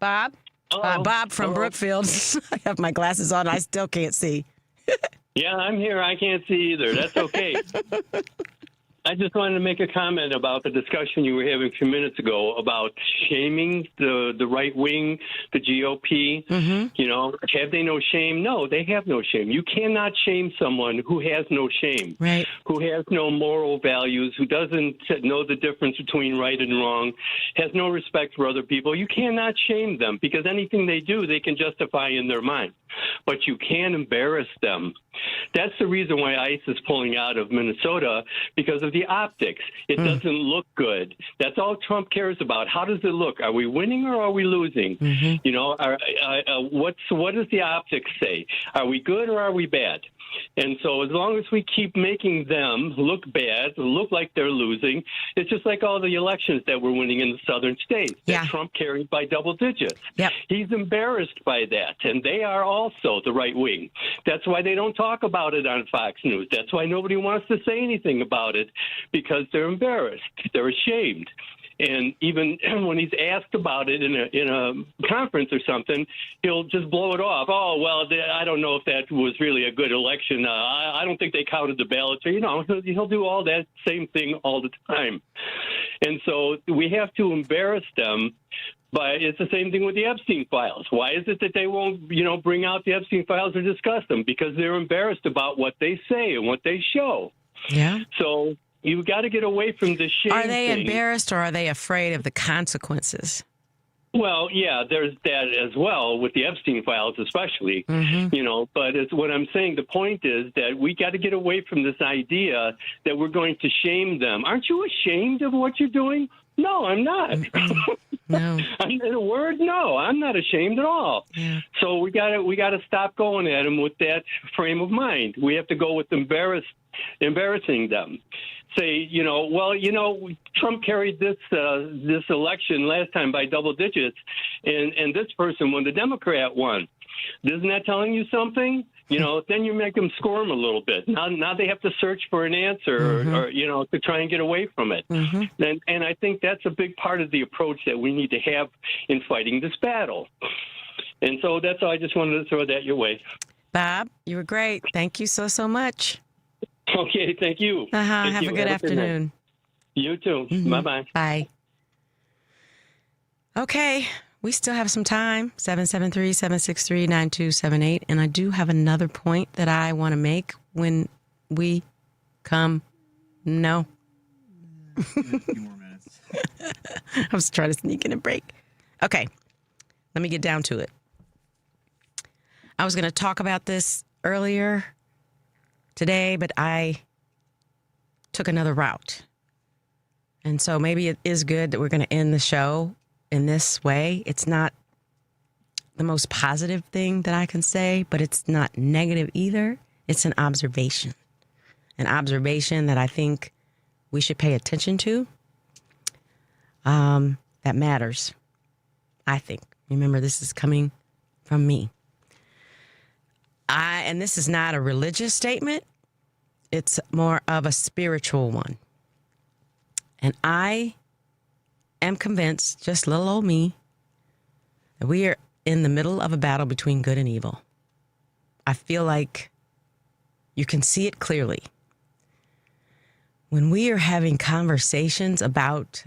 Bob? Bob from Brookfield. I have my glasses on. I still can't see. Yeah, I'm here. I can't see either. That's okay. I just wanted to make a comment about the discussion you were having a few minutes ago about shaming the right wing, the GOP. Have they no shame? No, they have no shame. You cannot shame someone who has no shame, right? Who has no moral values, who doesn't know the difference between right and wrong, has no respect for other people. You cannot shame them because anything they do, they can justify in their mind. But you can embarrass them. That's the reason why ICE is pulling out of Minnesota, because of the optics. It doesn't look good. That's all Trump cares about. How does it look? Are we winning or are we losing? What does the optics say? Are we good or are we bad? And so as long as we keep making them look bad, look like they're losing, it's just like all the elections that we're winning in the southern states that Trump carried by double digits. Yep. He's embarrassed by that, and they are also the right wing. That's why they don't talk about it on Fox News. That's why nobody wants to say anything about it, because they're embarrassed. They're ashamed. And even when he's asked about it in a conference or something, he'll just blow it off. Oh, well, I don't know if that was really a good election. I don't think they counted the ballots. Or, he'll do all that same thing all the time. And so we have to embarrass them. But it's the same thing with the Epstein files. Why is it that they won't, bring out the Epstein files or discuss them? Because they're embarrassed about what they say and what they show. Yeah. So you've got to get away from the shame Are they thing. embarrassed or are they afraid of the consequences? Well, yeah, there's that as well with the Epstein files, especially, but it's what I'm saying. The point is that we got to get away from this idea that we're going to shame them. Aren't you ashamed of what you're doing? No, I'm not. No. In a word, no, I'm not ashamed at all. Yeah. So we got to stop going at them with that frame of mind. We have to go with embarrassing them. Say, Trump carried this election last time by double digits, and this person won, the Democrat won. Isn't that telling you something? Then you make them squirm a little bit. Now they have to search for an answer or to try and get away from it. And I think that's a big part of the approach that we need to have in fighting this battle. And so that's all. I just wanted to throw that your way. Bob, you were great. Thank you so much. Okay, thank you. Have a good afternoon. You too. Bye-bye. Bye. Okay, we still have some time, 773-763-9278. And I do have another point that I want to make when we come. No. A few more minutes. I was trying to sneak in a break. Okay, let me get down to it. I was going to talk about this earlier today, but I took another route. And so maybe it is good that we're going to end the show in this way. It's not the most positive thing that I can say, but it's not negative either. It's an observation that I think we should pay attention to. That matters, I think. Remember, this is coming from me. And this is not a religious statement. It's more of a spiritual one. And I am convinced, just little old me, that we are in the middle of a battle between good and evil. I feel like you can see it clearly. When we are having conversations about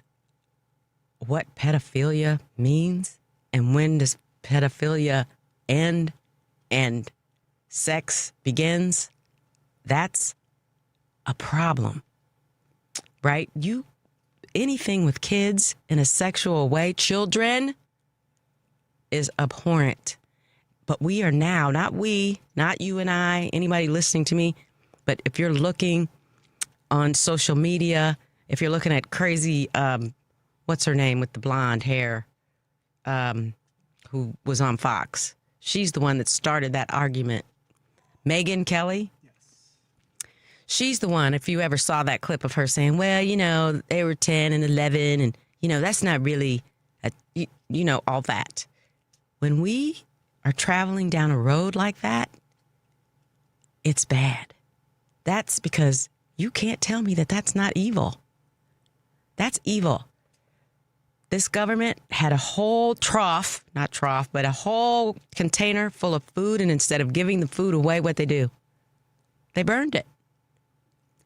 what pedophilia means and when does pedophilia end and sex begins, that's a problem, right? Anything with kids in a sexual way, children, is abhorrent. But we are now, not you and I, anybody listening to me, but if you're looking on social media, if you're looking at crazy, what's her name with the blonde hair, who was on Fox, she's the one that started that argument. Megyn Kelly. She's the one, if you ever saw that clip of her saying, well, you know, they were 10 and 11 and, you know, that's not really, you know, all that. When we are traveling down a road like that, it's bad. That's because you can't tell me that that's not evil. That's evil. This government had a whole but a whole container full of food, and instead of giving the food away, what they do? They burned it.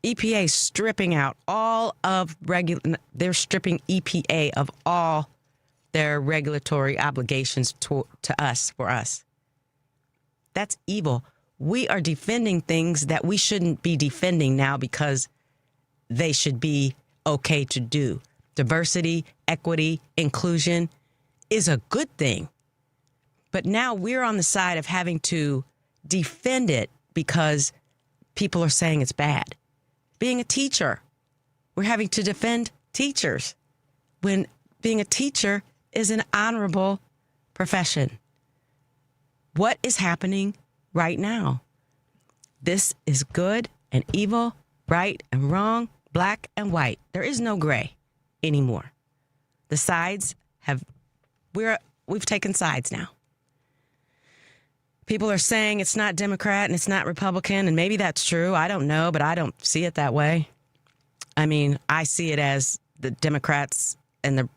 EPA stripping out all of they're stripping EPA of all their regulatory obligations to us, for us. That's evil. We are defending things that we shouldn't be defending now because they should be okay to do. Diversity, equity, inclusion is a good thing. But now we're on the side of having to defend it because people are saying it's bad. Being a teacher, we're having to defend teachers when being a teacher is an honorable profession. What is happening right now? This is good and evil, right and wrong, black and white. There is no gray anymore. The sides we've taken sides now. People are saying it's not Democrat and it's not Republican, and maybe that's true. I don't know, but I don't see it that way. I mean, I see it as the Democrats and the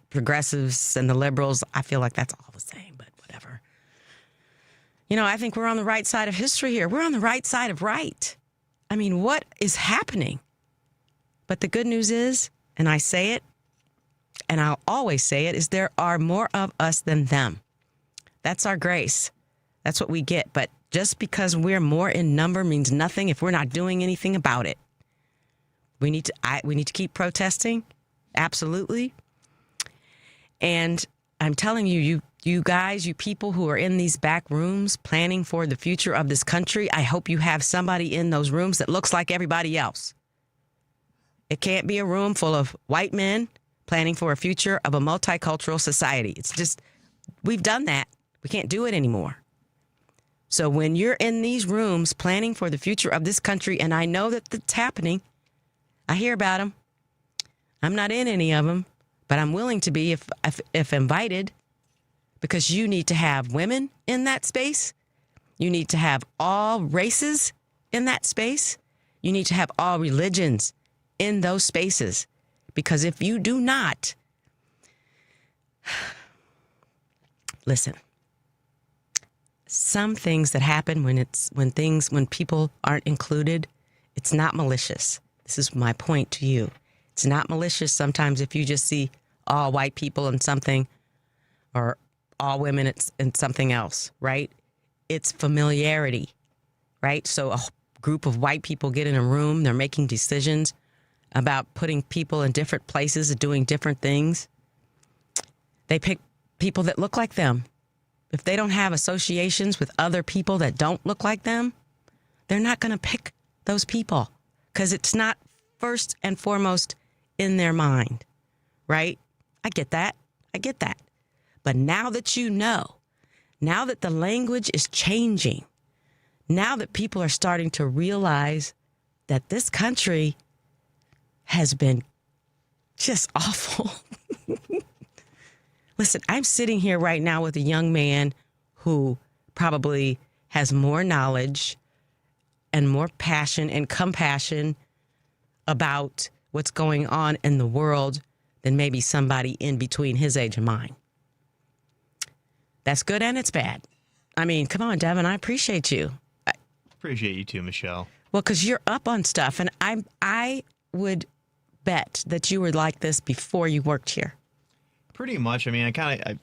progressives and the liberals. I feel like that's all the same, but whatever. You know, I think we're on the right side of history here. We're on the right side of right. I mean, what is happening? But the good news is, and I say it, and I'll always say it, is there are more of us than them. That's our grace. That's what we get. But just because we're more in number means nothing if we're not doing anything about it. We need to keep protesting. Absolutely. And I'm telling you, you guys, you people who are in these back rooms planning for the future of this country, I hope you have somebody in those rooms that looks like everybody else. It can't be a room full of white men planning for a future of a multicultural society. It's just, we've done that. We can't do it anymore. So when you're in these rooms planning for the future of this country, and I know that it's happening, I hear about them. I'm not in any of them, but I'm willing to be if invited, because you need to have women in that space. You need to have all races in that space. You need to have all religions in those spaces, because if you do not, listen, some things that happen when people aren't included, it's not malicious. This is my point to you. It's not malicious sometimes if you just see all white people in something or all women in something else, right? It's familiarity, right? So a group of white people get in a room, they're making decisions about putting people in different places and doing different things. They pick people that look like them. If they don't have associations with other people that don't look like them, they're not going to pick those people because it's not first and foremost in their mind, right? I get that. But now that you know, now that the language is changing, now that people are starting to realize that this country has been just awful. Listen, I'm sitting here right now with a young man who probably has more knowledge and more passion and compassion about what's going on in the world than maybe somebody in between his age and mine. That's good and it's bad. I mean, come on, Devin, I appreciate you. Appreciate you too, Michelle. Well, because you're up on stuff, and I would bet that you were like this before you worked here. Pretty much. I mean,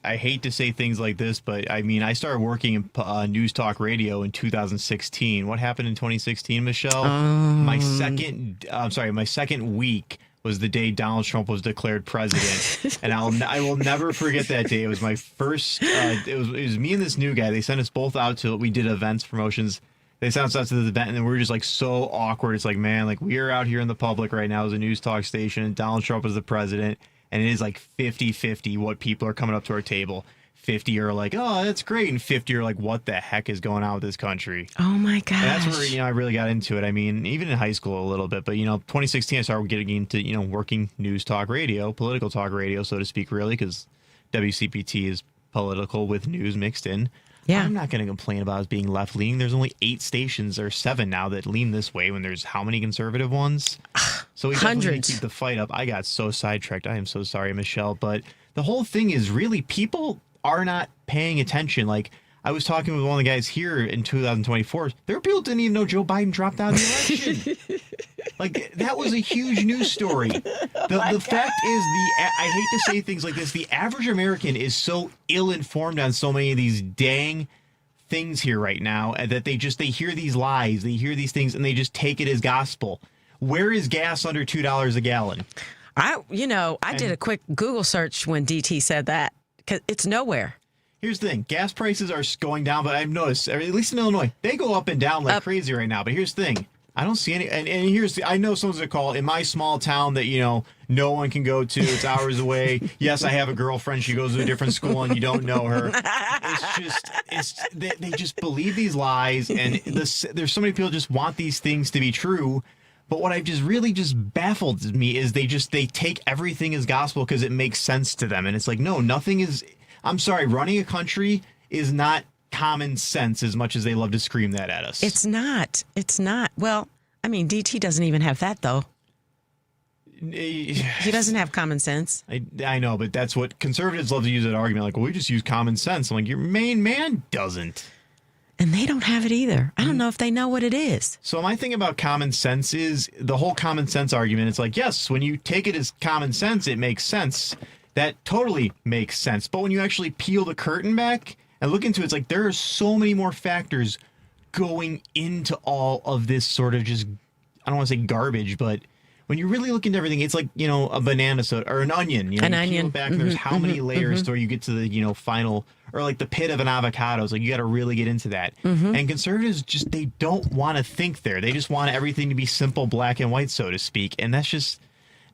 I hate to say things like this, but I mean, I started working in News Talk Radio in 2016. What happened in 2016, Michelle? My second week was the day Donald Trump was declared president, and I will never forget that day. It was my first. It was me and this new guy. They sent us both out we did events promotions They sound to the event, and then we're just like so awkward. It's like, man, like we are out here in the public right now as a news talk station, and Donald Trump is the president, and it is like 50-50 what people are coming up to our table. 50 are like, oh, that's great, and 50 are like, what the heck is going on with this country? Oh my gosh. And that's where, I really got into it. I mean, even in high school a little bit, but 2016 I started getting into, working news talk radio, political talk radio, so to speak, really, because WCPT is political with news mixed in. Yeah. I'm not going to complain about us being left leaning. There's only 8 stations or 7 now that lean this way when there's how many conservative ones? So we definitely need to keep the fight up. I got so sidetracked. I am so sorry, Michelle. But the whole thing is really people are not paying attention. Like I was talking with one of the guys here in 2024. There were people who didn't even know Joe Biden dropped out of the election. Like that was a huge news story. The fact is, I hate to say things like this, the average American is so ill-informed on so many of these dang things here right now that they hear these lies, they hear these things, and they just take it as gospel. Where is gas under $2 a gallon? I did a quick Google search when DT said that, because it's nowhere. Here's the thing. Gas prices are going down, but I've noticed, at least in Illinois, they go up and down like crazy right now. But here's the thing. I don't see any, and I know someone's going to call in my small town that, no one can go to. It's hours away. Yes, I have a girlfriend. She goes to a different school and you don't know her. They just believe these lies, and there's so many people just want these things to be true. But what I've just really baffled me is they take everything as gospel because it makes sense to them. And it's like, no, nothing is, I'm sorry, running a country is not common sense as much as they love to scream that at us. It's not. Well, I mean, DT doesn't even have that, though. He doesn't have common sense. I know, but that's what conservatives love to use that argument. Like, well, we just use common sense. I'm like, your main man doesn't. And they don't have it either. I don't know if they know what it is. So my thing about common sense is the whole common sense argument. It's like, yes, when you take it as common sense, it makes sense. That totally makes sense. But when you actually peel the curtain back and look into it, it's like there are so many more factors going into all of this sort of just, I don't want to say garbage, but when you really look into everything, it's like, a banana soda or an onion. An onion. Peel back, and there's how many layers before you get to the, final, or like the pit of an avocado. It's like you got to really get into that. And conservatives they don't want to think there. They just want everything to be simple, black and white, so to speak. And that's just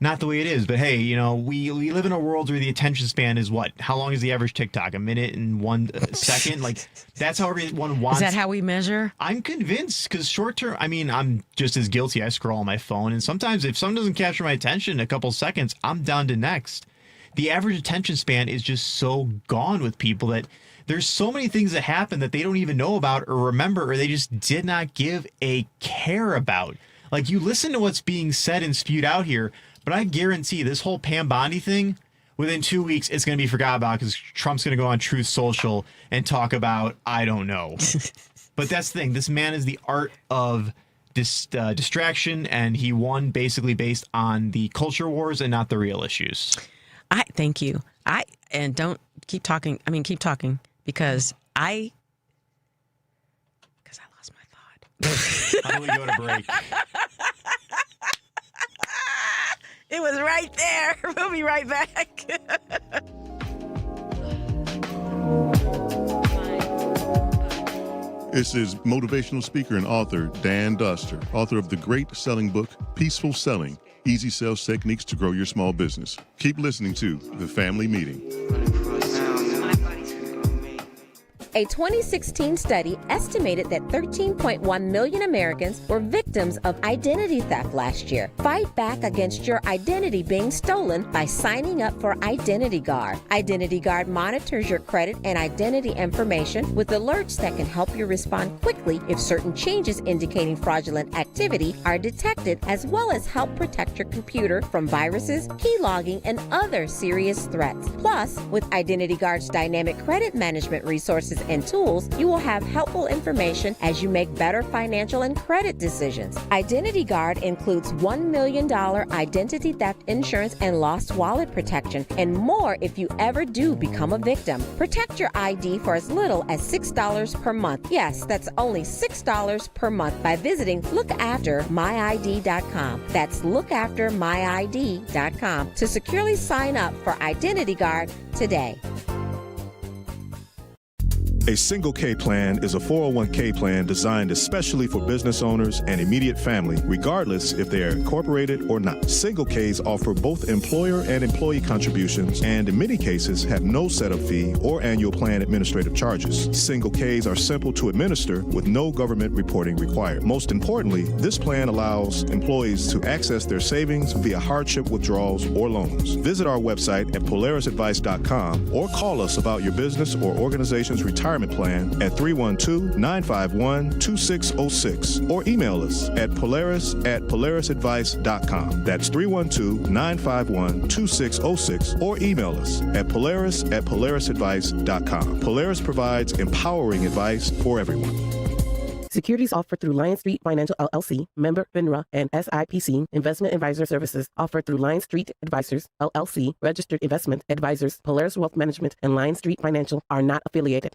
not the way it is. But hey, we live in a world where the attention span is what? How long is the average TikTok? A minute and 1 second? Like, that's how everyone wants. Is that how we measure? I'm convinced, because short term, I mean, I'm just as guilty. I scroll on my phone, and sometimes if something doesn't capture my attention in a couple seconds, I'm down to next. The average attention span is just so gone with people that there's so many things that happen that they don't even know about or remember, or they just did not give a care about. Like, you listen to what's being said and spewed out here, but I guarantee this whole Pam Bondi thing, within 2 weeks, it's going to be forgot about because Trump's going to go on Truth Social and talk about, I don't know. But that's the thing. This man is the art of distraction, and he won basically based on the culture wars and not the real issues. Thank you. And don't keep talking. I mean, keep talking because I lost my thought. How do we go to break? It was right there. We'll be right back. This is motivational speaker and author Dan Duster, author of the great selling book, Peaceful Selling, Easy Sales Techniques to Grow Your Small Business. Keep listening to The Family Meeting. A 2016 study estimated that 13.1 million Americans were victims of identity theft last year. Fight back against your identity being stolen by signing up for Identity Guard. Identity Guard monitors your credit and identity information with alerts that can help you respond quickly if certain changes indicating fraudulent activity are detected, as well as help protect your computer from viruses, keylogging, and other serious threats. Plus, with Identity Guard's dynamic credit management resources and tools, you will have helpful information as you make better financial and credit decisions. Identity Guard includes $1 million identity theft insurance and lost wallet protection, and more if you ever do become a victim. Protect your ID for as little as $6 per month. Yes, that's only $6 per month by visiting lookaftermyid.com. That's lookaftermyid.com to securely sign up for Identity Guard today. A single K plan is a 401k plan designed especially for business owners and immediate family, regardless if they are incorporated or not. Single Ks offer both employer and employee contributions and in many cases have no setup fee or annual plan administrative charges. Single Ks are simple to administer with no government reporting required. Most importantly, this plan allows employees to access their savings via hardship withdrawals or loans. Visit our website at polarisadvice.com or call us about your business or organization's retirement plan at 312-951-2606 or email us at polarisadvice.com. That's 312-951-2606 or email us at polarisadvice.com. Polaris provides empowering advice for everyone. Securities offered through Lion Street Financial LLC, member FINRA, and SIPC. Investment advisor services offered through Lion Street Advisors LLC, registered investment advisors. Polaris Wealth Management and Lion Street Financial are not affiliated.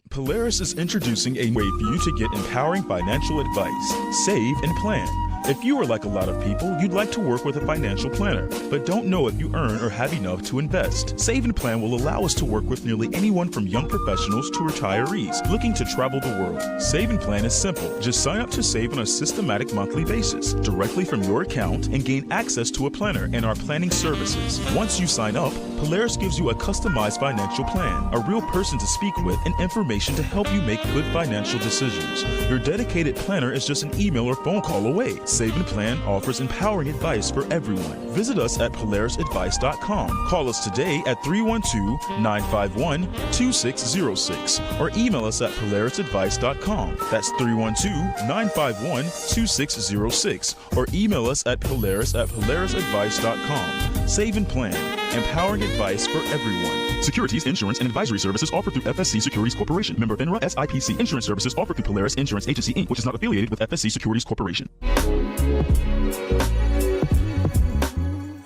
Polaris is introducing a way for you to get empowering financial advice, save, and plan. If you are like a lot of people, you'd like to work with a financial planner, but don't know if you earn or have enough to invest. Save and Plan will allow us to work with nearly anyone from young professionals to retirees looking to travel the world. Save and Plan is simple. Just sign up to save on a systematic monthly basis directly from your account and gain access to a planner and our planning services. Once you sign up, Polaris gives you a customized financial plan, a real person to speak with, and information to help you make good financial decisions. Your dedicated planner is just an email or phone call away. Save and Plan offers empowering advice for everyone. Visit us at polarisadvice.com. Call us today at 312-951-2606 or email us at polarisadvice.com. That's 312-951-2606 or email us at polarisadvice.com. Save and Plan, empowering advice for everyone. Securities, insurance, and advisory services offered through FSC Securities Corporation. Member FINRA, SIPC. Insurance services offered through Polaris Insurance Agency, Inc., which is not affiliated with FSC Securities Corporation.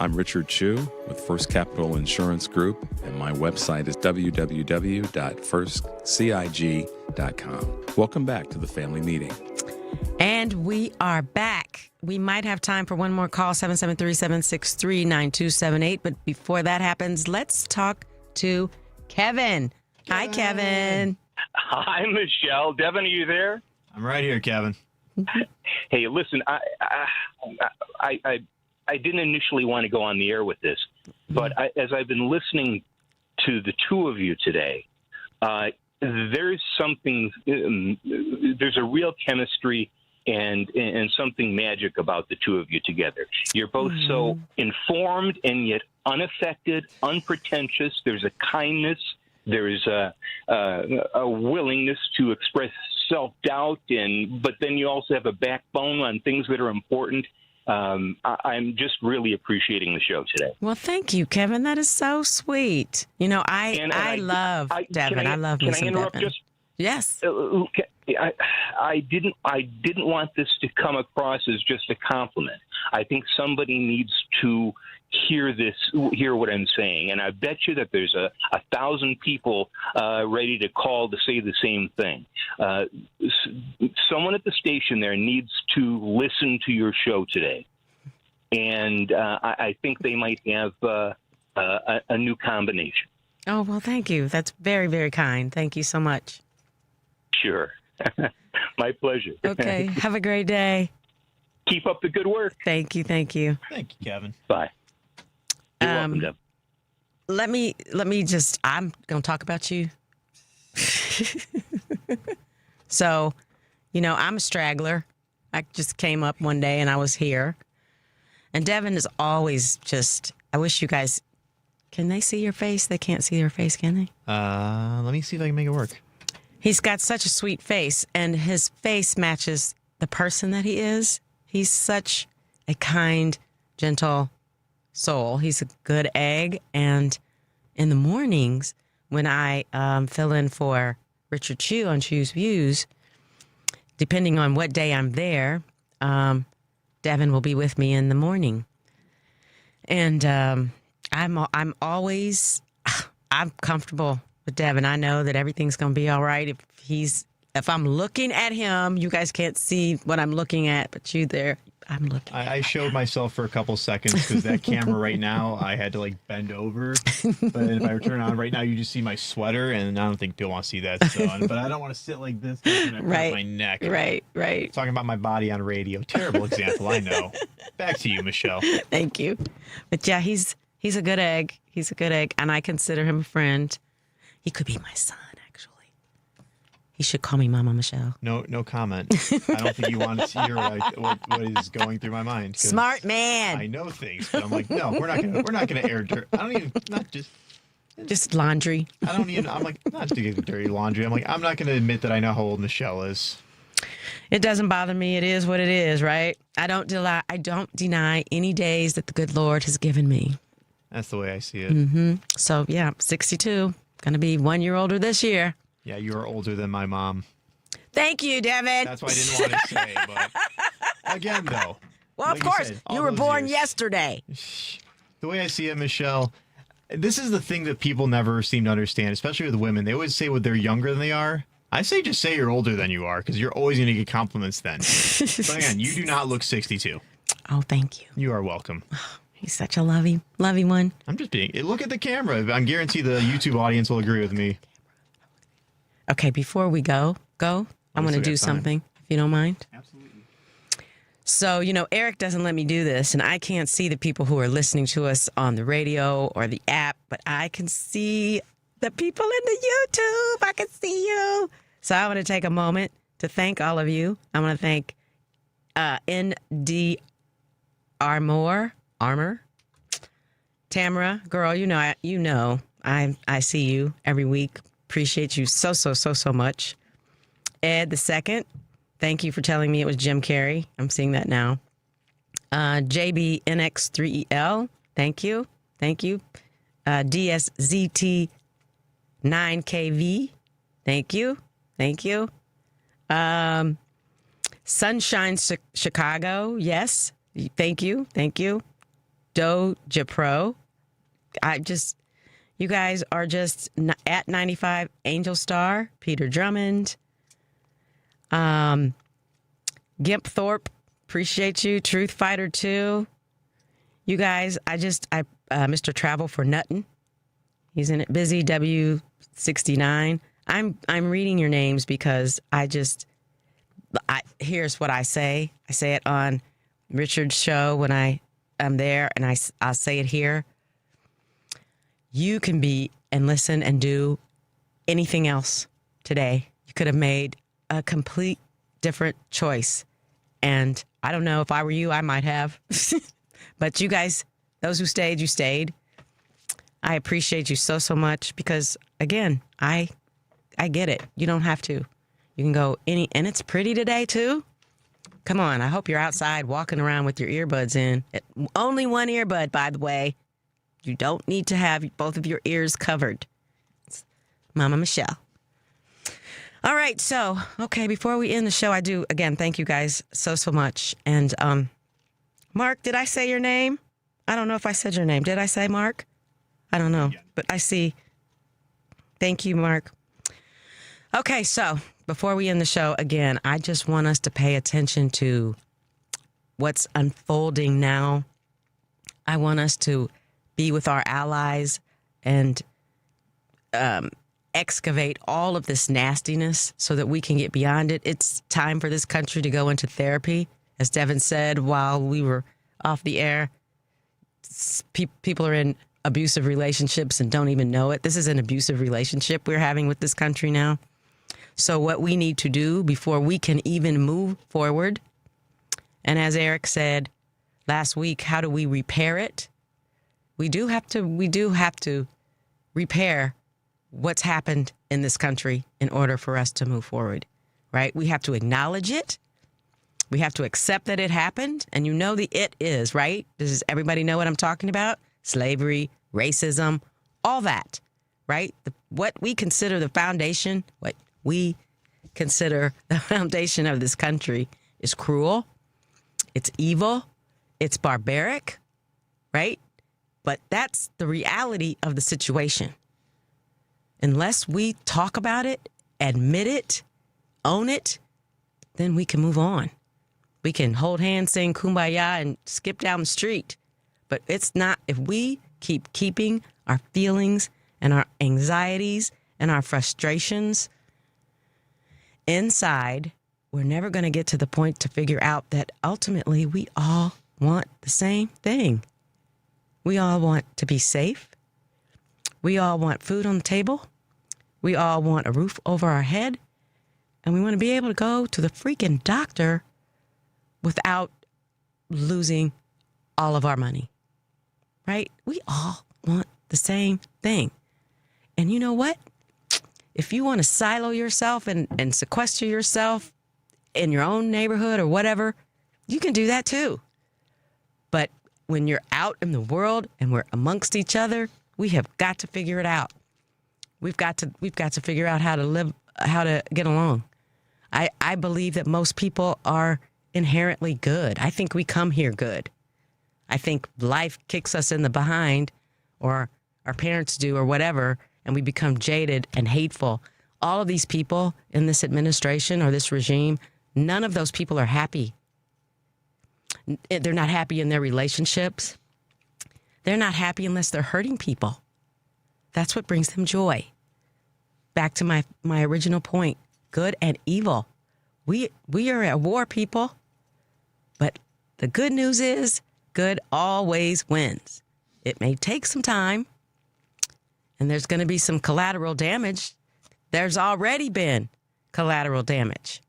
I'm Richard Chu with First Capital Insurance Group, and my website is www.firstcig.com. Welcome back to the family meeting. And we are back. We might have time for one more call, 773-763-9278. But before that happens, let's talk to Kevin. Hi, Kevin. Hi, Michelle. Devin, are you there? I'm right here, Kevin. Hey, listen, I didn't initially want to go on the air with this, but as I've been listening to the two of you today, there's something, there's a real chemistry and something magic about the two of you together. You're both so informed and yet unaffected, unpretentious. There's a kindness. There is a willingness to express self-doubt, but then you also have a backbone on things that are important. I'm just really appreciating the show today. Well, thank you, Kevin. That is so sweet. You know, I love Devin. I love me some Devin. Can I interrupt just? Yes. I didn't want this to come across as just a compliment. I think somebody needs to hear what I'm saying, and I bet you that there's 1,000 people ready to call to say the same thing. Someone at the station there needs to listen to your show today, and I think they might have a new combination. Oh, well, thank you. That's very, very kind. Thank you so much. Sure. My pleasure. Okay. Have a great day. Keep up the good work. Thank you. Thank you. Thank you, Kevin. Bye. You're welcome, Deb. Let me just, I'm going to talk about you. So, you know, I'm a straggler. I just came up one day and I was here. And Devin is always just, I wish you guys, can they see your face? They can't see your face, can they? Let me see if I can make it work. He's got such a sweet face, and his face matches the person that he is. He's such a kind, gentle soul. He's a good egg. And in the mornings, when I fill in for Richard Chu on Chu's Views, depending on what day I'm there, Devin will be with me in the morning. And I'm always comfortable with Devin. I know that everything's going to be all right. If I'm looking at him, you guys can't see what I'm looking at, but I'm looking. I showed myself for a couple seconds because that camera right now, I had to bend over. But if I turn on right now, you just see my sweater, and I don't think people want to see that. So, but I don't want to sit like this and I Right. my neck. Right. Talking about my body on radio. Terrible example, I know. Back to you, Michelle. Thank you. But yeah, he's a good egg. He's a good egg, and I consider him a friend. He could be my son, actually. He should call me Mama Michelle. No comment. I don't think you want to hear what is going through my mind. 'Cause Smart man. I know things, but I'm like, no, we're not gonna air dirt. I don't even just laundry. I'm like, not to get dirty laundry. I'm like, I'm not gonna admit that I know how old Michelle is. It doesn't bother me. It is what it is, right? I don't deny any days that the good Lord has given me. That's the way I see it. Mm-hmm. So yeah, 62. Gonna be 1 year older this year. Yeah, you are older than my mom. Thank you, Devin. That's what I didn't want to say, but again, though. Well, like of course, said, you all were those born years. yesterday. The way I see it, Michelle, this is the thing that people never seem to understand, especially with women. They always say they're younger than they are. I say just say you're older than you are, because you're always going to get compliments then. But again, you do not look 62. Oh, thank you. You are welcome. He's such a lovey one. I'm just being. Look at the camera. I guarantee the YouTube audience will agree with me. Okay, before we go, I'm going to do something, if you don't mind. Absolutely. So, Eric doesn't let me do this, and I can't see the people who are listening to us on the radio or the app, but I can see the people in the YouTube. I can see you. So I want to take a moment to thank all of you. I want to thank ND Armor. Tamara, girl, I see you every week. Appreciate you so much. Ed the second, thank you for telling me it was Jim Carrey. I'm seeing that now. JBNX3EL, thank you. DSZT9KV, thank you. Sunshine Chicago, yes, thank you. Doja Pro, you guys are just at 95. Angel Star, Peter Drummond, Gimp Thorpe, appreciate you. Truth Fighter 2. You guys, Mr. Travel for Nuttin. He's in it. Busy W69. I'm reading your names because here's what I say. I say it on Richard's show when I'm there, and I'll say it here. You can be and listen and do anything else today. You could have made a complete different choice. And I don't know, if I were you, I might have. But you guys, those who stayed, you stayed. I appreciate you so much because, again, I get it. You don't have to. You can go and it's pretty today, too. Come on, I hope you're outside walking around with your earbuds in. Only one earbud, by the way. You don't need to have both of your ears covered. It's Mama Michelle. All right, so, okay, before we end the show, I do, again, thank you guys so much. And, Mark, did I say your name? I don't know if I said your name. Did I say Mark? I don't know, but I see. Thank you, Mark. Okay, so before we end the show, again, I just want us to pay attention to what's unfolding now. I want us to be with our allies and excavate all of this nastiness so that we can get beyond it. It's time for this country to go into therapy. As Devin said while we were off the air, people are in abusive relationships and don't even know it. This is an abusive relationship we're having with this country now. So what we need to do before we can even move forward, and as Eric said last week, how do we repair it? We do have to repair what's happened in this country in order for us to move forward, right? We have to acknowledge it. We have to accept that it happened. And you know the it is, right? Does everybody know what I'm talking about? Slavery, racism, all that, right? What we consider the foundation of this country is cruel. It's evil. It's barbaric, right? But that's the reality of the situation. Unless we talk about it, admit it, own it, then we can move on. We can hold hands, sing Kumbaya, and skip down the street. But it's not, if we keep keeping our feelings and our anxieties and our frustrations inside, we're never going to get to the point to figure out that ultimately we all want the same thing. We all want to be safe. We all want food on the table. We all want a roof over our head. And we want to be able to go to the freaking doctor without losing all of our money. Right? We all want the same thing. And you know what? If you want to silo yourself and sequester yourself in your own neighborhood or whatever, you can do that too. But when you're out in the world and we're amongst each other, we have got to figure it out. We've got to figure out how to live, how to get along. I believe that most people are inherently good. I think we come here good. I think life kicks us in the behind, or our parents do, or whatever, and we become jaded and hateful. All of these people in this administration or this regime, none of those people are happy. They're not happy in their relationships. They're not happy unless they're hurting people. That's what brings them joy. Back to my original point, good and evil. We are at war, people. But the good news is good always wins. It may take some time, and there's going to be some collateral damage. There's already been collateral damage.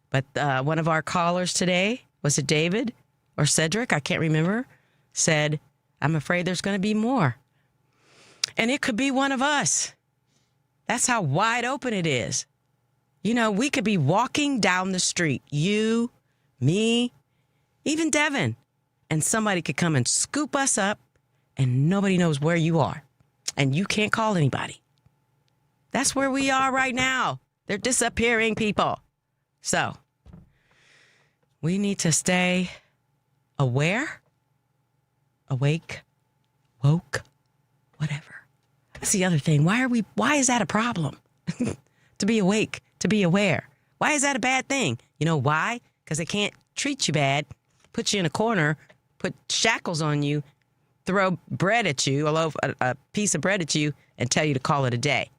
But one of our callers today, was it David or Cedric? I can't remember, said, I'm afraid there's going to be more. And it could be one of us. That's how wide open it is. You know, we could be walking down the street, you, me, even Devin, and somebody could come and scoop us up, and nobody knows where you are, and you can't call anybody. That's where we are right now. They're disappearing people. So we need to stay aware, awake, woke, whatever. That's the other thing. Why is that a problem? To be awake, to be aware. Why is that a bad thing? You know why? Because they can't treat you bad, put you in a corner, put shackles on you, throw bread at you, a piece of bread at you, and tell you to call it a day.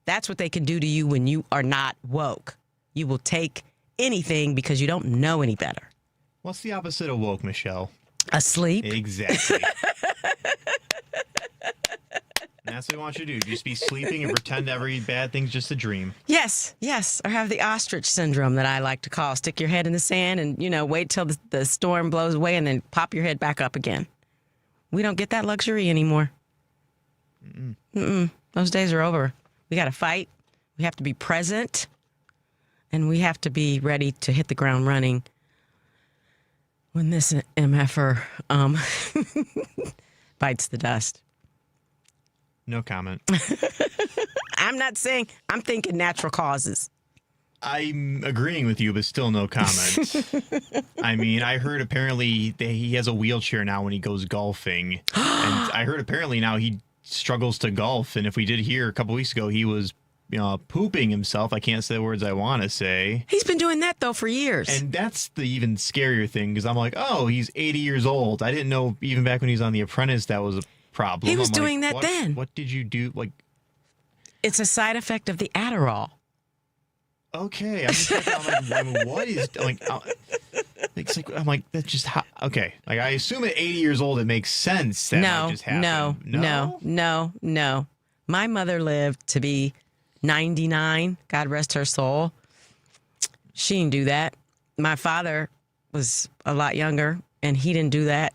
That's what they can do to you when you are not woke. You will take anything because you don't know any better. What's the opposite of woke, Michelle? Asleep. Exactly. And that's what we want you to do. Just be sleeping and pretend every bad thing's just a dream. Yes. Or have the ostrich syndrome that I like to call. Stick your head in the sand and, wait till the storm blows away and then pop your head back up again. We don't get that luxury anymore. Those days are over. We got to fight. We have to be present. And we have to be ready to hit the ground running when this MFer bites the dust. No comment. I'm thinking natural causes. I'm agreeing with you, but still no comment. I mean, I heard apparently he has a wheelchair now when he goes golfing. And I heard apparently now he struggles to golf. And if we did hear a couple weeks ago, he was pooping himself. I can't say the words I want to say. He's been doing that, though, for years. And that's the even scarier thing, because I'm like, oh, he's 80 years old. I didn't know even back when he was on The Apprentice that was a problem. He was doing that then. What did you do? It's a side effect of the Adderall. Okay, I'm just like, what is I'm like that's just how. Okay, like I assume at 80 years old it makes sense that might just happen. No. My mother lived to be 99. God rest her soul. She didn't do that. My father was a lot younger, and he didn't do that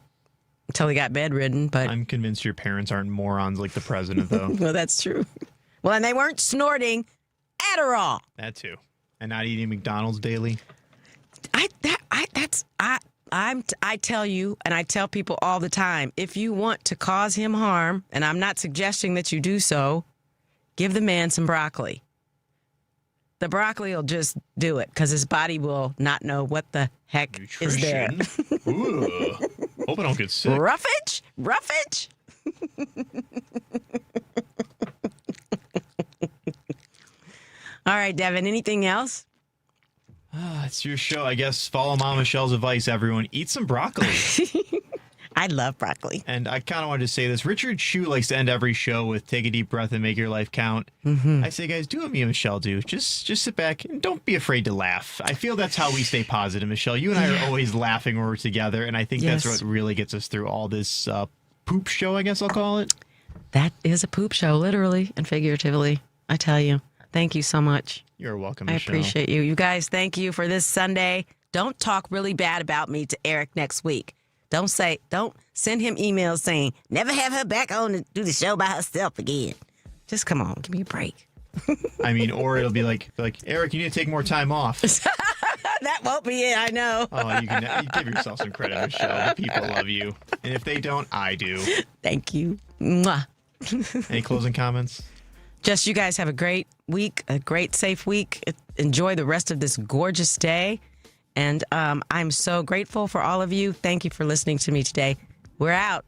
until he got bedridden. But I'm convinced your parents aren't morons like the president, though. Well, that's true. Well, and they weren't snorting Adderall. That too, and not eating McDonald's daily. I tell you, and I tell people all the time, if you want to cause him harm, and I'm not suggesting that you do so, give the man some broccoli. The broccoli will just do it because his body will not know what the heck is there. Ooh. Hope I don't get sick. Roughage. All right, Devin, anything else? It's your show. I guess follow Mom Michelle's advice, everyone. Eat some broccoli. I love broccoli. And I kind of wanted to say this. Richard Chu likes to end every show with take a deep breath and make your life count. I say, guys, do what me and Michelle do. Just sit back and don't be afraid to laugh. I feel that's how we stay positive, Michelle. You and I are always laughing when we're together, and I think that's what really gets us through all this poop show, I guess I'll call it. That is a poop show, literally and figuratively. I tell you. Thank you so much. You're welcome, I Michelle. appreciate you. You guys, thank you for this Sunday. Don't talk really bad about me to Eric next week. Don't send him emails saying, never have her back on to do the show by herself again. Just come on, give me a break. I mean, or it'll be like, Eric, you need to take more time off. That won't be it, I know. Oh, you give yourself some credit, Michelle. The people love you. And if they don't, I do. Thank you. Mwah. Any closing comments? Just you guys have a great week, a great safe week. Enjoy the rest of this gorgeous day. And I'm so grateful for all of you. Thank you for listening to me today. We're out.